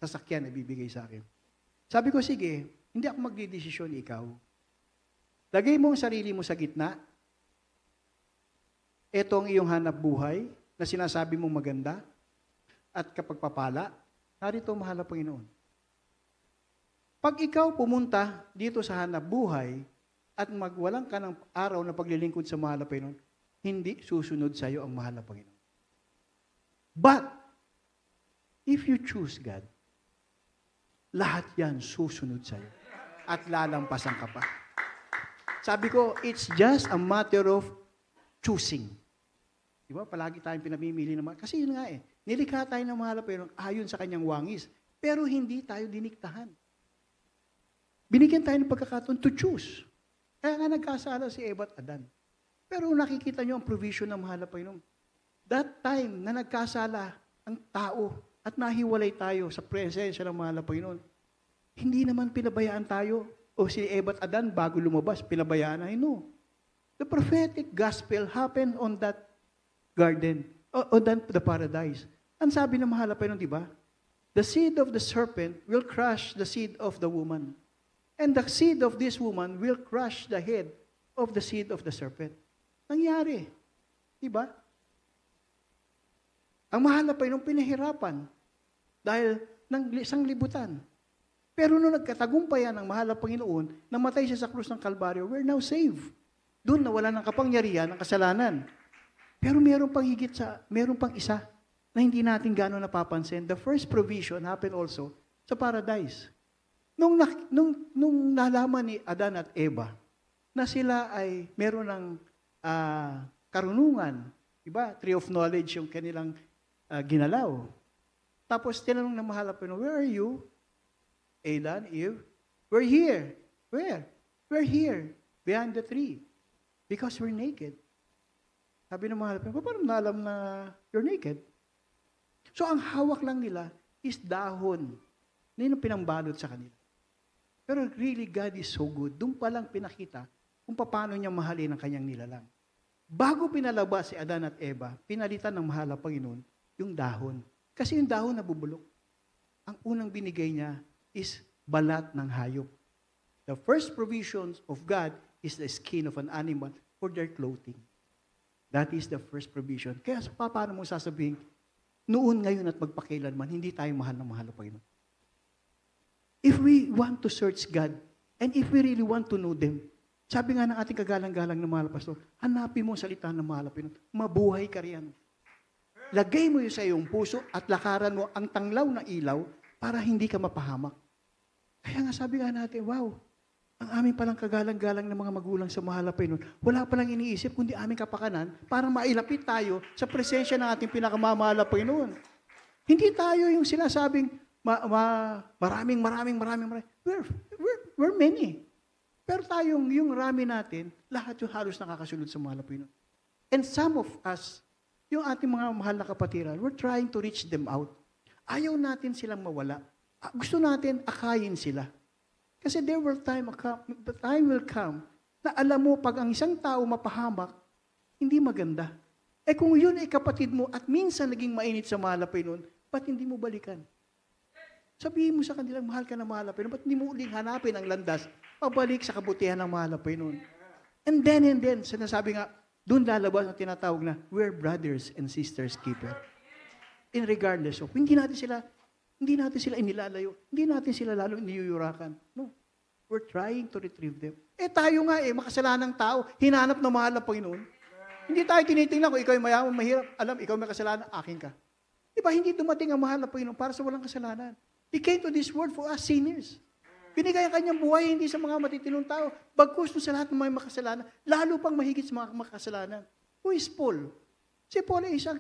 sasakyan na bibigay sa akin. Sabi ko, sige, hindi ako magdidesisyon, ikaw. Lagay mo ang sarili mo sa gitna. Ito ang iyong hanap buhay na sinasabi mong maganda at kapag papala, narito mahal na Panginoon. Pag ikaw pumunta dito sa hanap buhay at magwalang ka ng araw na paglilingkod sa mahal na Panginoon, hindi susunod sa iyo ang mahal na Panginoon. But, if you choose God, lahat yan susunod sa iyo at lalampasan ka pa. Sabi ko, it's just a matter of choosing. Diba? Palagi tayong pinamimili naman. Kasi yun nga nilikha tayo ng mahal na Panginoon ayon sa kanyang wangis. Pero hindi tayo diniktahan. Binigyan tayo ng pagkakataon to choose. Kaya nga nagkasala si Eva at Adan. Pero nakikita nyo ang provision ng mahal na Panginoon. That time na nagkasala ang tao at nahiwalay tayo sa presensya ng mahal na Panginoon, hindi naman pinabayaan tayo o si Eva at Adan bago lumabas, pinabayaan na. No. The prophetic gospel happened on that garden, on the paradise. Ang sabi ng mahal na Panginoon, di ba? The seed of the serpent will crush the seed of the woman. And the seed of this woman will crush the head of the seed of the serpent. Nangyari. Diba? Ang mahal na Panginoon pinahirapan dahil ng isang libutan. Pero nung nagkatagumpayan ng mahal na Panginoon, namatay siya sa krus ng Kalbaryo, we're now saved. Doon nawala ng kapangyarihan ng kasalanan. Pero meron pang isa na hindi natin gano'n napapansin. The first provision happened also sa paradise. Nung nalaman ni Adan at Eva na sila ay meron ng karunungan, diba? Tree of knowledge yung kanilang ginalaw. Tapos tinanong ng mahal na Panginoon, where are you? Adan, Eve, we're here. Where? We're here, behind the tree. Because we're naked. Sabi ng mahal na Panginoon, paano na alam na you're naked? So ang hawak lang nila is dahon na yun ang pinambalot sa kanila. Pero really, God is so good. Doon pa lang pinakita kung paano niya mahalin ang kanyang nilalang. Bago pinalabas si Adan at Eva, pinalitan ng mahal na Panginoon yung dahon. Kasi yung dahon nabubulok. Ang unang binigay niya is balat ng hayop. The first provision of God is the skin of an animal for their clothing. That is the first provision. Kaya paano mo sasabihin, noon, ngayon at magpakailanman, hindi tayo mahal na mahal na Panginoon. If we want to search God, and if we really want to know them, sabi nga ng ating kagalang-galang na mahal na pastor, hanapin mo ang salita ng mahal na Panginoon. Mabuhay ka riyan. Lagay mo yun sa iyong puso at lakaran mo ang tanglaw na ilaw para hindi ka mapahamak. Kaya nga sabi nga natin, wow, ang aming palang kagalang-galang ng mga magulang sa mahal na Panginoon, wala palang iniisip kundi aming kapakanan para mailapit tayo sa presensya ng ating pinakamamahal na Panginoon. Hindi tayo yung sinasabing maraming. We're many. Pero tayong yung rami natin, lahat yung halos nakakasunod sa mahal na Panginoon. And some of us, yung ating mga mahal na kapatiran, we're trying to reach them out. Ayaw natin silang mawala. Gusto natin akayin sila. Kasi the time will come na alam mo, pag ang isang tao mapahamak, hindi maganda. Eh kung yun ay kapatid mo at minsan naging mainit sa mahal na Panginoon, ba't hindi mo balikan? Sabihin mo sa kanilang, mahal ka na mahal na Panginoon, ba't hindi mo uling hanapin ang landas, pabalik sa kabutihan ng mahal na Panginoon? And then, sinasabi nga, doon lalabas ang tinatawag na, we're brothers and sisters keeper. In regardless of, hindi natin sila inilalayo. Hindi natin sila lalo iniyuyurakan. No. We're trying to retrieve them. Tayo nga makasalanang tao, hinanap ng mahal na Panginoon. Hindi tayo tinitingnan kung ikaw ay mayaman, mahirap. Alam, ikaw may kasalanan, akin ka. Diba, hindi dumating ang mahal na Panginoon para sa walang kasalanan. He came to this world for us sinners. Binigay ang kanyang buhay hindi sa mga matitinong tao, bagkus sa lahat ng mga makasalanan, lalo pang mahigit sa mga makasalanan. Who is Paul? Si Paul ay siya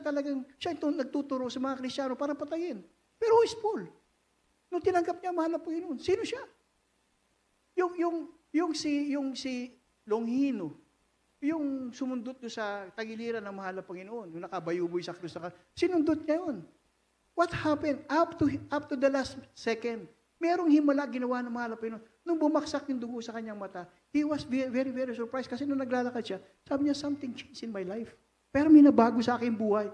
itong nagtuturo sa mga Kristiyano para patayin. Pero who is Paul? Nung tinanggap niya mahal na Panginoon, sino siya? Yung si Longhino, yung sumundot doon sa tagiliran ng mahal na Panginoon, yung nakabayuboy sa krus, sinundot niya yun. What happened? Up to the last second, merong himala ginawa ng mahal na Panginoon. Nung bumaksak yung dugo sa kanyang mata, he was very, very surprised kasi nung naglalakad siya, sabi niya, something changed in my life. Pero may nabago sa aking buhay.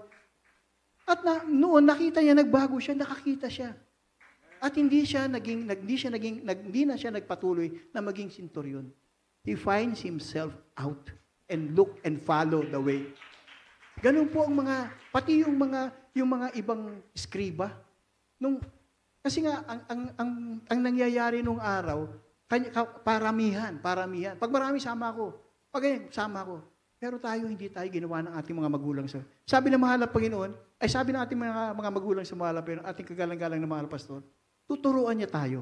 At noon nakita niya nagbago siya, nakakita siya. At hindi na siya nagpatuloy na maging senturyon. He finds himself out and look and follow the way. Ganun po ang pati yung mga ibang eskriba. Kasi nga, ang nangyayari nung araw, paramihan. Pag marami, sama ako. Pag ganyan, sama ako. Pero hindi tayo ginawa ng ating mga magulang. Sabi ng mahal na Panginoon, sabi ng ating mga magulang sa mahal na Panginoon, ating kagalang-galang na mahal na pastor, tuturuan niya tayo.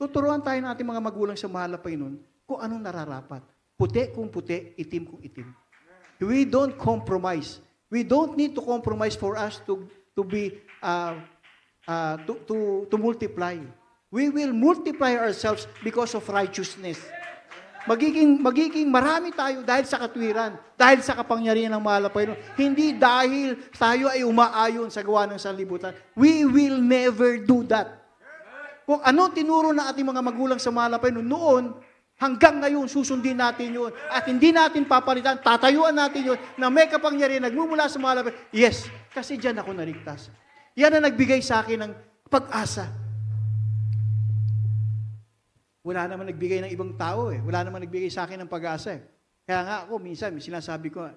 Tuturuan tayo ng ating mga magulang sa mahal na Panginoon kung anong nararapat. Puti kung puti, itim kung itim. We don't compromise. We don't need to compromise for us to multiply. We will multiply ourselves because of righteousness. Magiging marami tayo dahil sa katwiran, dahil sa kapangyarihan ng mahal na Panginoon. Hindi dahil tayo ay umaayon sa gawa ng sanlibutan. We will never do that. Kung ano tinuro na ating mga magulang sa mahal na Panginoon noon, hanggang ngayon susundin natin yun. At hindi natin papalitan, tatayuan natin yun na may kapangyarihan nagmumula sa mahal na Panginoon. Yes, kasi dyan ako naligtas. Yan ang nagbigay sa akin ng pag-asa. Wala naman nagbigay ng ibang tao Wala naman nagbigay sa akin ng pag-asa Kaya nga ako, minsan, sinasabi ko,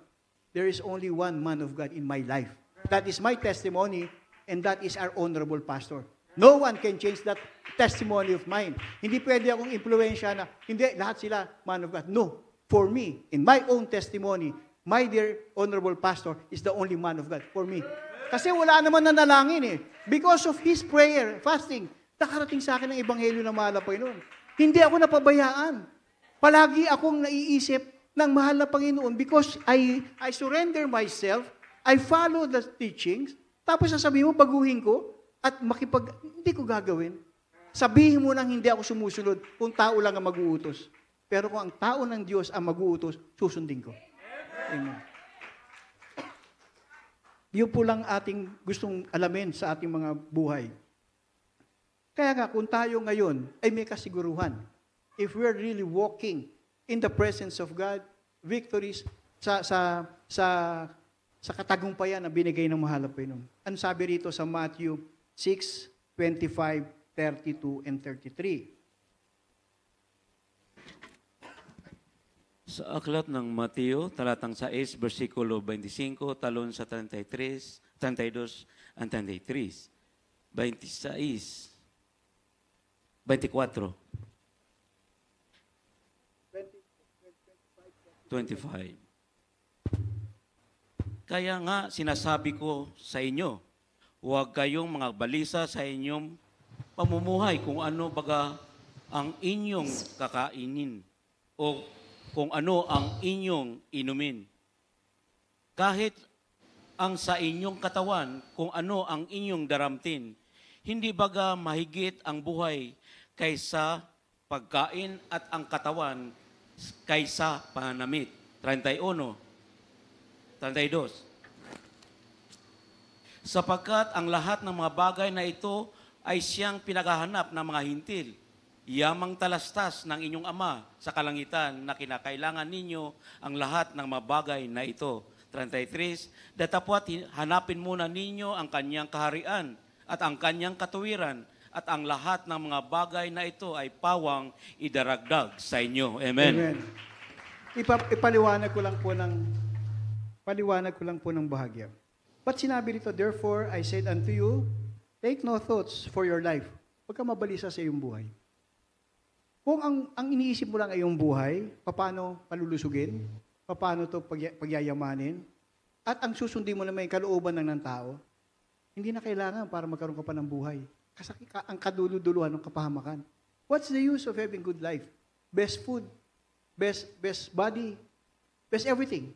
there is only one man of God in my life. That is my testimony, and that is our honorable pastor. No one can change that testimony of mine. Hindi pwede akong impluwensya na, hindi, lahat sila man of God. No. For me, in my own testimony, my dear honorable pastor is the only man of God for me. Kasi wala naman nanalangin Because of his prayer, fasting, nakarating sa akin ang ebanghelyo ng mahal na Panginoon. Hindi ako napabayaan. Palagi akong naiisip ng mahal na Panginoon because I surrender myself, I follow the teachings, tapos sasabihin mo, baguhin ko, at hindi ko gagawin. Sabihin mo nang hindi ako sumusunod kung tao lang ang mag-uutos. Pero kung ang tao ng Diyos ang mag-uutos, susundin ko. Amen. Yun po lang ating gustong alamin sa ating mga buhay. Kaya nga, kung tayo ngayon ay may kasiguruhan, if we're really walking in the presence of God, victories sa katagumpayan na binigay ng mahal na Panginoon. Ano sabi rito sa Matthew 6:25, 32, and 33? Sa aklat ng Mateo, talatang 6, versikulo 25, talon sa 33, 32, and 33. 26, 24, 25. Kaya nga sinasabi ko sa inyo, huwag kayong mga balisa sa inyong pamumuhay kung ano baga ang inyong kakainin o kung ano ang inyong inumin. Kahit ang sa inyong katawan kung ano ang inyong daramtin, hindi baga mahigit ang buhay kaysa pagkain at ang katawan kaysa panamit. 31, 32. Sapagkat ang lahat ng mga bagay na ito ay siyang pinaghahanap ng mga hintil. Yamang talastas ng inyong Ama sa kalangitan na kinakailangan ninyo ang lahat ng mga bagay na ito. 33, datapwat hanapin muna ninyo ang kanyang kaharian at ang kanyang katuwiran at ang lahat ng mga bagay na ito ay pawang idaragdag sa inyo. Amen. Amen. Paliwanag ko lang po ng bahagya. But sinabi rito, therefore, I said unto you, take no thoughts for your life. Huwag ka mabalisa sa iyong buhay. Kung ang iniisip mo lang ay iyong buhay, paano palulusugin, paano ito pagyayamanin, at ang susundin mo naman yung kalooban ng tao, hindi na kailangan para magkaroon ka pa ng buhay. Kasi ang kaduluduluhan ng kapahamakan. What's the use of having good life? Best food, best body, best everything.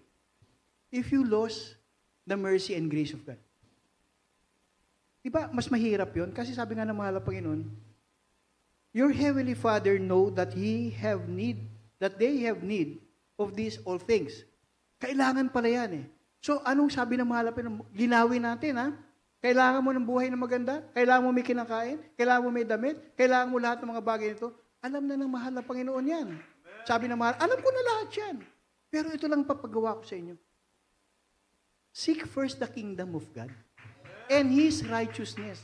If you lose the mercy and grace of God. Diba, mas mahirap yun? Kasi sabi nga ng mahal na Panginoon, your heavenly Father know that they have need of these all things. Kailangan pala yan eh. So, anong sabi ng mahal na Panginoon? Linawin natin ha? Kailangan mo ng buhay na maganda? Kailangan mo may kinakain? Kailangan mo may damit? Kailangan mo lahat ng mga bagay nito? Alam na ng mahal na Panginoon yan. Sabi ng mahal, alam ko na lahat yan. Pero ito lang papagawa ko sa inyo. Seek first the kingdom of God and His righteousness.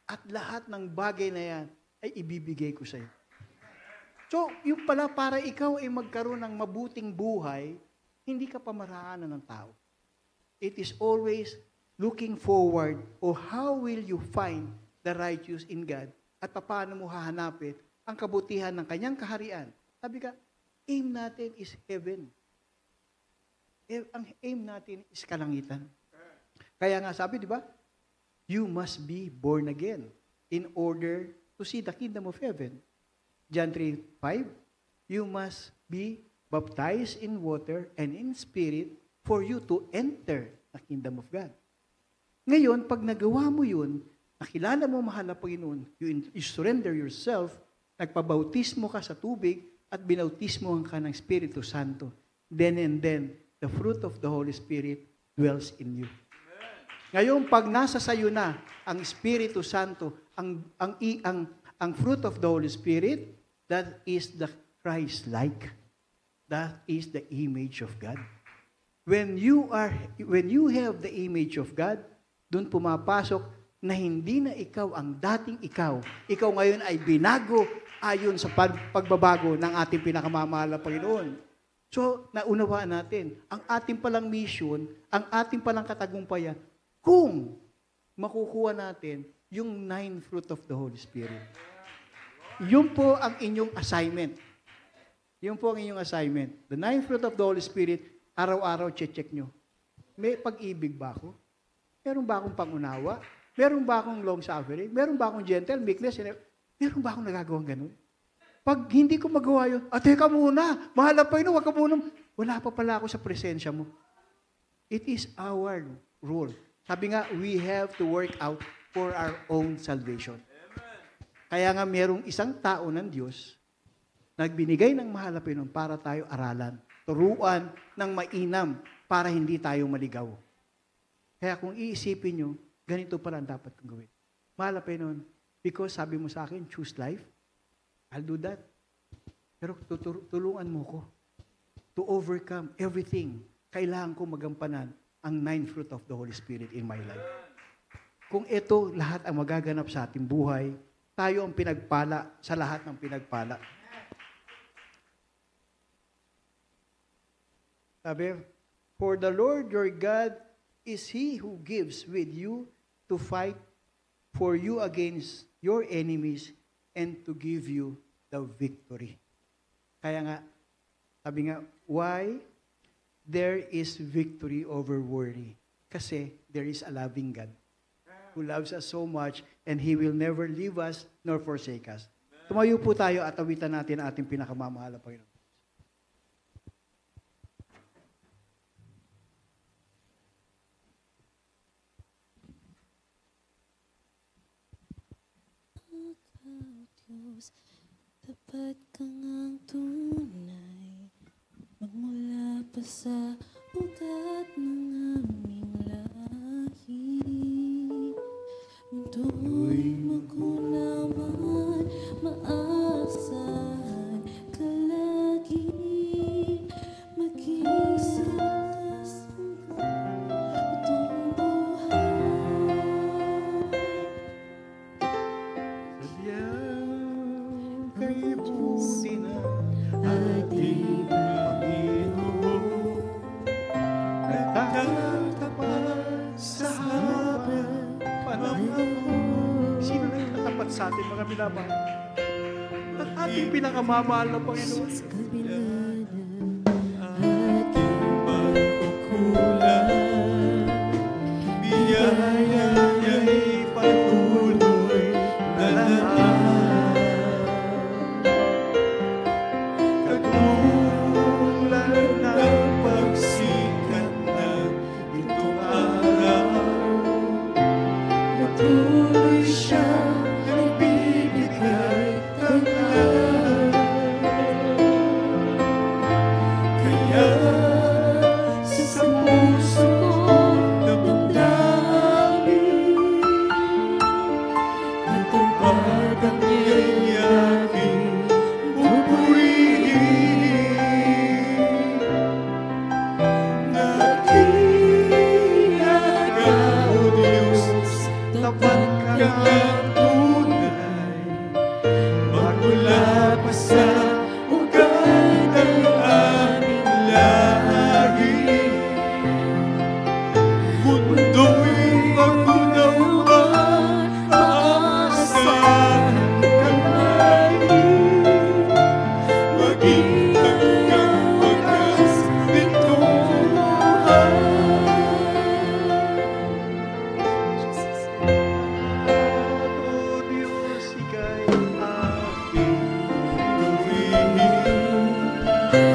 At lahat ng bagay na yan ay ibibigay ko sa iyo. So, yung pala para ikaw ay magkaroon ng mabuting buhay, hindi ka pamaraanan ng tao. It is always looking forward o how will you find the righteous in God at paano mo hahanapin ang kabutihan ng kanyang kaharian. Sabi ka, aim natin is heaven. Ang aim natin is kalangitan. Kaya nga sabi, di ba? You must be born again in order to see the kingdom of heaven. John 3:5, you must be baptized in water and in spirit for you to enter the kingdom of God. Ngayon, pag nagawa mo yun, nakilala mo mahal na Panginoon, you surrender yourself, nagpabautismo ka sa tubig at binautismo ka ng Espiritu Santo. Then and then, the fruit of the Holy Spirit dwells in you. Ngayon, pag nasa sayo na ang Espiritu Santo, ang fruit of the Holy Spirit, that is the Christ-like. That is the image of God. When you have the image of God, doon pumapasok na hindi na ikaw ang dating ikaw. Ikaw ngayon ay binago ayon sa pagbabago ng ating pinakamamahal na Panginoon. So, naunawaan natin, ang ating palang mission, ang ating palang katagumpayan, kung makukuha natin yung 9 fruit of the Holy Spirit. Yun po ang inyong assignment. Yun po ang inyong assignment. The 9 fruit of the Holy Spirit, araw-araw check nyo. May pag-ibig ba ako? Meron ba akong pangunawa? Meron ba akong long suffering? Meron ba akong gentle, meekness? Meron ba akong nagagawang ganun? Pag hindi ko magawa yun, teka muna, mahal na Panginoon, wag ka muna. Wala pa pala ako sa presensya mo. It is our role. Sabi nga, we have to work out for our own salvation. Amen. Kaya nga merong isang tao ng Diyos, nagbinigay ng mahal na Panginoon para tayo aralan, turuan ng mainam para hindi tayo maligaw. Kaya kung iisipin nyo, ganito pala ang dapat kong gawin. Mahal na Panginoon, because sabi mo sa akin, choose life, I'll do that. Pero tulungan mo ko to overcome everything. Kailangan ko magampanan ang 9 fruit of the Holy Spirit in my life. Kung ito lahat ang magaganap sa ating buhay, tayo ang pinagpala sa lahat ng pinagpala. Sabi, for the Lord your God is He who gives with you to fight for you against your enemies and to give you the victory. Kaya nga, sabi nga, why there is victory over worry? Kasi there is a loving God who loves us so much and He will never leave us nor forsake us. Tumayo po tayo at awitan natin ang ating pinakamamahal na Panginoon. Diyos, tapat ka ngang tunay, magmula pa sa ugat ng aming lahi. Mundo'y magunaman, maasahan ka lagi, mag-isip ka sa itong buhay. Sadyang kay buti na Ating Panginoon, nagtatapat sa habang panahon. Sino nagtatapat sa atin, mga minamahal? Ang ating pinakamamahal na Panginoon. sa kabila ng ating pagkukulang, Biyaya niya'y patuloy na lahat. Katulad ng pagsikat ng itong araw, patuloy siya nagbibigay ng lahat. Kaya sa puso ko damdamin, natupad ang iyong aking pupurihin. Nakita ka, O Diyos, tapat ka ng tunay, magmula pa sa ugat ng aming lahi. Mundo'y magunawan, maasahan ka lagi, maging hanggang wakas nitong buhay. O Diyos, Ika'y aking purihin,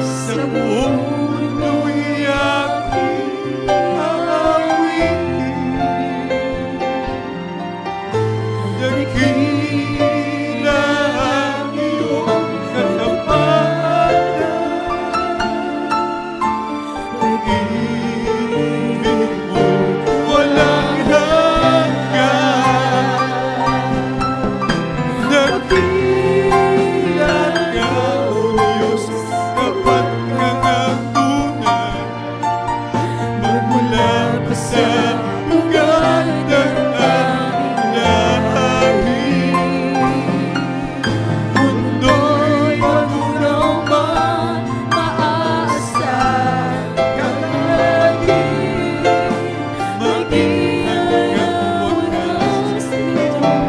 sa buong mundo'y aking aawitin. Dakila ang iyong katapatan, pag-ibig mo'y walang hanggan. Dakila ka, O Diyos, tapat ka ngang tunay, magmula pa sa ugat ng aming lahi. Mundo'y magunawan, maasahan ka lagi, maging hanggang wakas nitong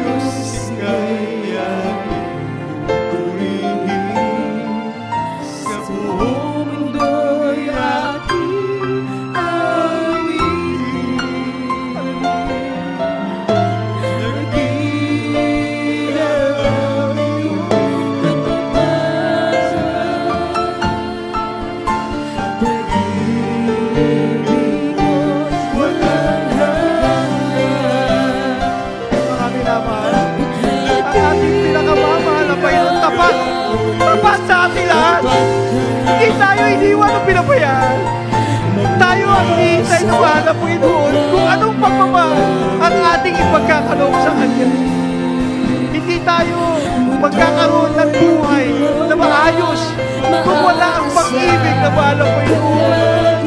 Diyos, Ika'y aking purihin, sa buong mundo'y aking awitin. Nagila ang iyong katapatan, pag-ibig mo'y walang hanggan. Mga minamahal, ang ating pinakamamahal na Panginoon, tapat sa ating lahat. Hindi tayo iniwan o pinabayaan. Tayo ang hihintay ng mahal na Panginoon kung anong pagmamahal ang ating ipagkakaloob sa Kanya. Hindi tayo magkakaroon ng buhay na maayos kung wala ang pag-ibig na mahal na Panginoon.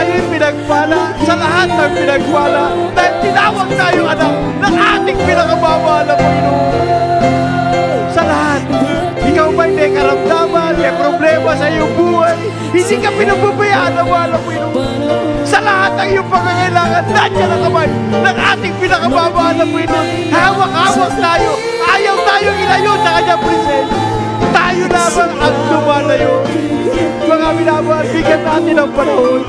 tayo'y pinagpala sa lahat ng pinagpala dahil tinawag tayo anak ng ating pinakamamahal na Panginoon. Sa lahat, ikaw ba'y may karamdaman, may problema sa iyong buhay, hindi ka pinababayaan ng mahal na Panginoon. Sa lahat ng iyong pangangailangan, nandiyan ang kamay ng ating pinakamamahal na Panginoon. Hawak-hawak tayo, ayaw tayong ilayo sa kanyang presensya. Tayo lamang ang lumalayo. Mga minamahal, bigyan natin ang panahon.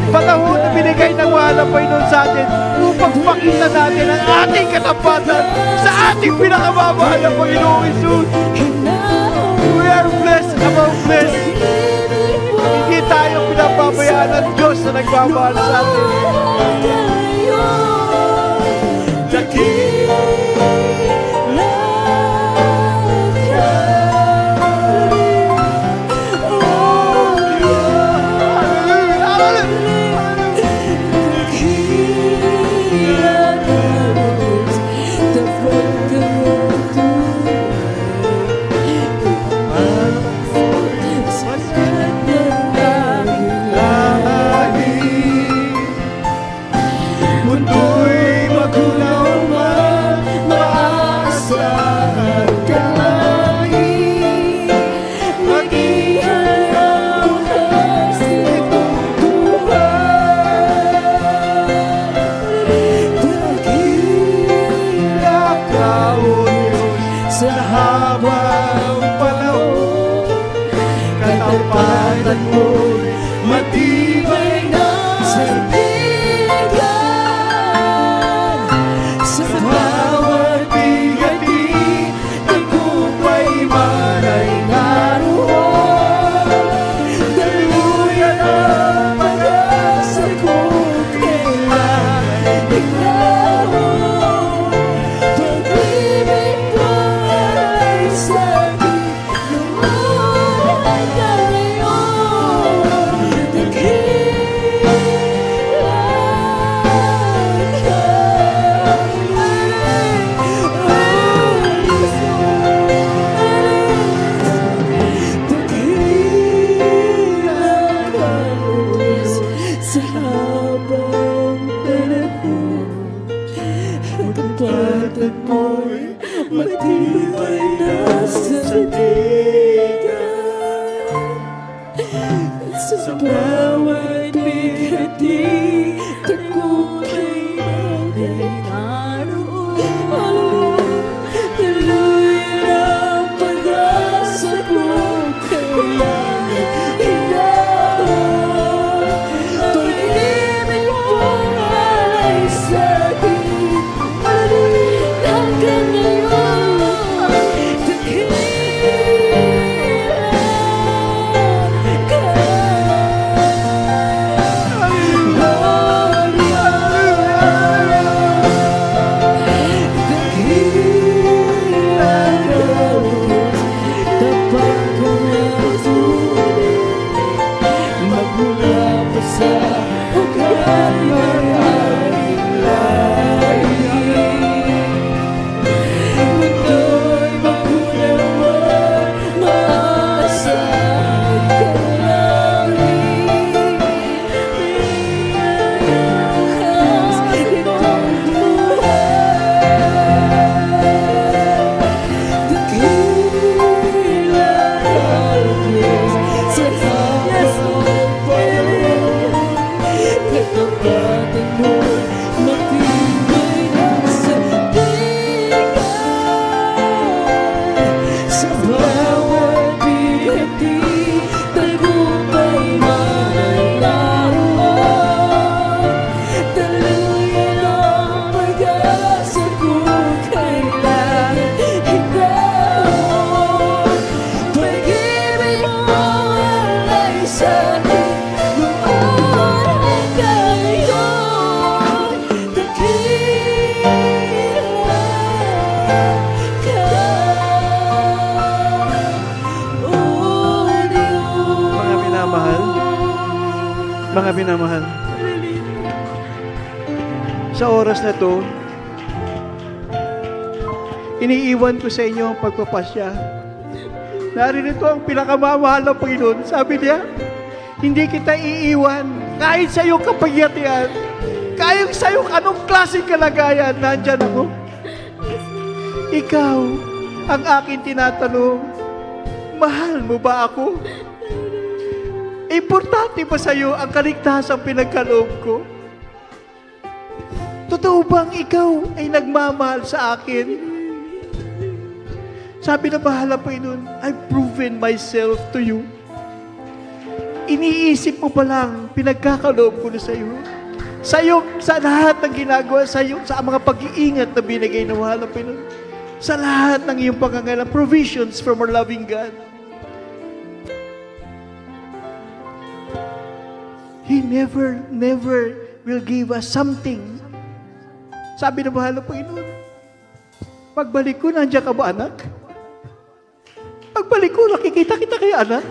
Panahon na binigay ng mahal na Panginoon sa atin upang pakita natin ang ating katapatan sa ating pinakamamahal na Panginoong Isus. We are blessed among blessed. Hindi tayo pinapabayaan ng Diyos na nagmamahal sa atin. Mga minamahal, sa oras na to, iniiwan ko sa inyo ang pagpapasya. Narito ang pinakamamahal ng Panginoon. Sabi niya, hindi kita iiwan, Kahit sa iyong kapagyatian, kahit sa iyong anong klaseng kalagayan, nandyan ako. Ikaw ang akin tinatanong, mahal mo ba ako? Importante ba sa iyo ang kaligtasang pinagkaloob ko? Totoo bang ikaw ay nagmamahal sa akin? Sabi na bahala pa nun, I've proven myself to you. Iniisip mo pa lang, pinagkakaloob ko na sa iyo. Sa lahat ng ginagawa sa iyo, sa mga pag-iingat na binigay ng mahal na Pinoy. Sa lahat ng iyong pangangailangan, provisions from our loving God. He never will give us something. Sabi ng mahal na Pinoy, pagbalik ko, nandiyan ka ba, anak? Pagbalik ko, nakikita kita kay anak?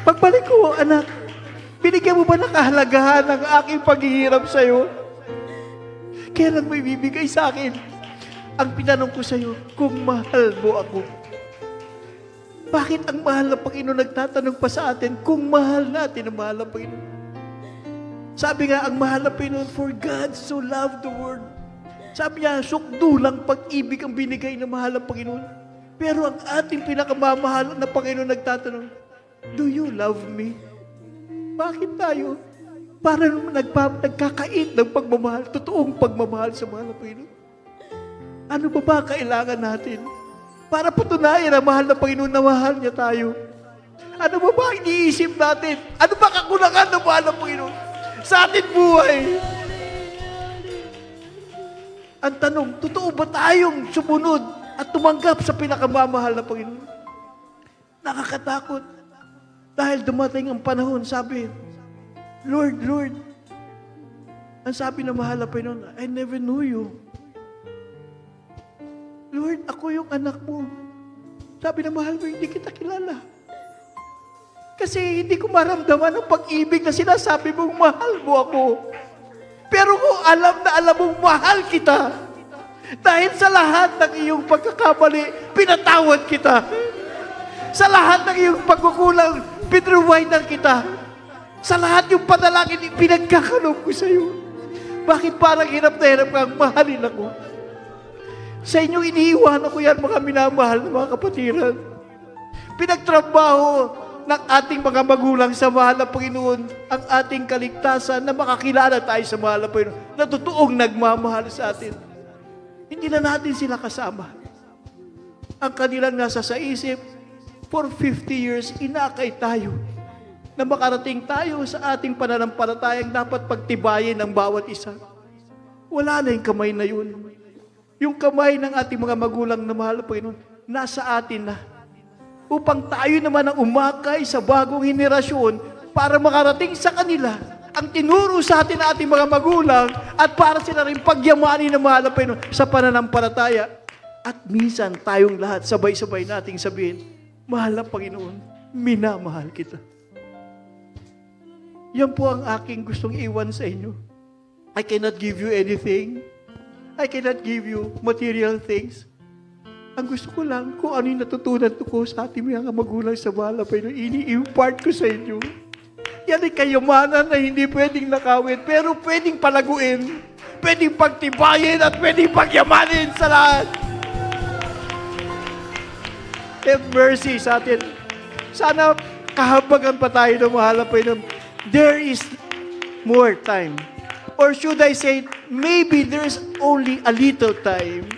Pagbalik ko, anak, binigyan mo ba ng kahalagahan ng aking paghihirap sa'yo? Kailan mo ibibigay sa akin? Ang pinanong ko sa'yo, kung mahal mo ako. Bakit ang mahal na Panginoon nagtatanong pa sa atin kung mahal natin ang mahal na Panginoon? Sabi nga, ang mahal na Panginoon, for God so loved the world. Sabi niya, sukdulang pag-ibig ang binigay ng mahal na Panginoon. Pero ang ating pinakamamahal na Panginoon nagtatanong, do you love me? Bakit tayo? Para nagkakait ng pagmamahal, totoong pagmamahal sa mahal na Panginoon. Ano ba kailangan natin? Para patunayan ang mahal na Panginoon na mahal niya tayo. Ano ba iniisip natin? Ano ba kakulangan ng mahal na Panginoon sa ating buhay? Ang tanong, totoo ba tayong sumunod at tumanggap sa pinakamamahal na Panginoon? Nakakatakot. Dahil dumating ang panahon, sabi, Lord, ang sabi ng mahal na Panginoon, I never knew you. Lord, ako yung anak mo. Sabi ng mahal mo, hindi kita kilala. Kasi hindi ko maramdaman ang pag-ibig na sinasabi mong mahal mo ako. Pero kung alam na alam mong mahal kita, dahil sa lahat ng iyong pagkakamali, pinatawad kita. Sa lahat ng iyong pagkukulang, pinruwaynan kita. Sa lahat yung panalangin, pinagkakaloob ko sa iyo. Bakit parang hirap na hirap kang mahalin ako? Sa inyo iniiwanan ko yan, mga minamahal na mga kapatiran. Pinagtrabaho ng ating mga magulang sa mahal na Panginoon ang ating kaligtasan na makakilala tayo sa mahal na Panginoon na totoong nagmamahal sa atin. Hindi na natin sila kasama. Ang kanilang nasa sa isip, for 50 years, inakay tayo na makarating tayo sa ating pananampalatayang dapat pagtibayin ng bawat isa. Wala na yung kamay na yun. Yung kamay ng ating mga magulang na mahal na Panginoon, nasa atin na. Upang tayo naman ang umakay sa bagong henerasyon para makarating sa kanila ang tinuro sa atin ng ating mga magulang at para sila rin pagyamanin ng mahal na Panginoon sa pananampalataya. At minsan tayong lahat sabay-sabay nating sabihin, mahal na Panginoon, minamahal kita. Yan po ang aking gustong iwan sa inyo. I cannot give you anything. I cannot give you material things. Ang gusto ko lang, kung ano yung natutunan ko sa ating mga magulang sa mahal na Panginoon, ini-impart ko sa inyo. Yan ay kayamanan na hindi pwedeng nakawin, pero pwedeng palaguin, pwedeng pagtibayin, at pwedeng pagyamanin sa lahat. Have mercy sa atin. Sana kahabagan pa tayo ng mahal na Panginoon. There is more time. Or should I say, maybe there's only a little time.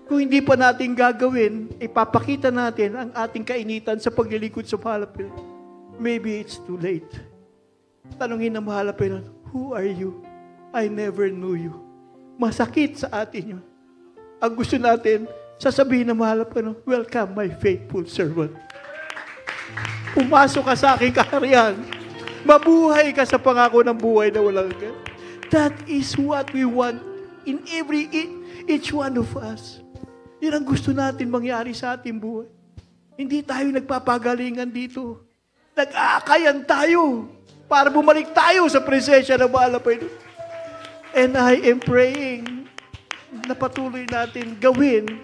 Kung hindi pa natin gagawin, ipapakita natin ang ating kainitan sa paglilingkod sa mahal na Panginoon. Maybe it's too late. Tanungin ng mahal na Panginoon, who are you? I never knew you. Masakit sa atin yun. Ang gusto natin, sasabihin ng mahal na Panginoon, welcome my faithful servant. Pumasok ka sa aking kaharian. Mabuhay ka sa pangako ng buhay na walang hanggan. That is what we want in each one of us. Yan ang gusto natin mangyari sa ating buhay. Hindi tayo nagpapagalingan dito. Nag-aakayan tayo para bumalik tayo sa presensya ng mahal na Panginoon. And I am praying na patuloy natin gawin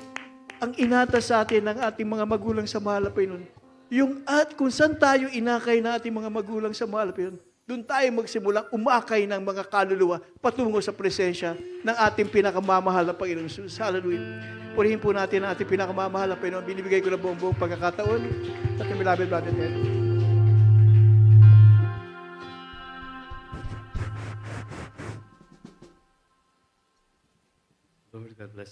ang inata sa atin ng ating mga magulang sa mahal na Panginoon. Yung at kung saan tayo inakay na ating mga magulang sa mahal pa yun, doon tayo magsimulang umakay ng mga kaluluwa patungo sa presensya ng ating pinakamamahal na Panginoong Jesus. Hallelujah. Purihin po natin ang ating pinakamamahal na Panginoon. Binibigay ko na buong pagkakataon sa ating beloved brother Ted. Lord, God bless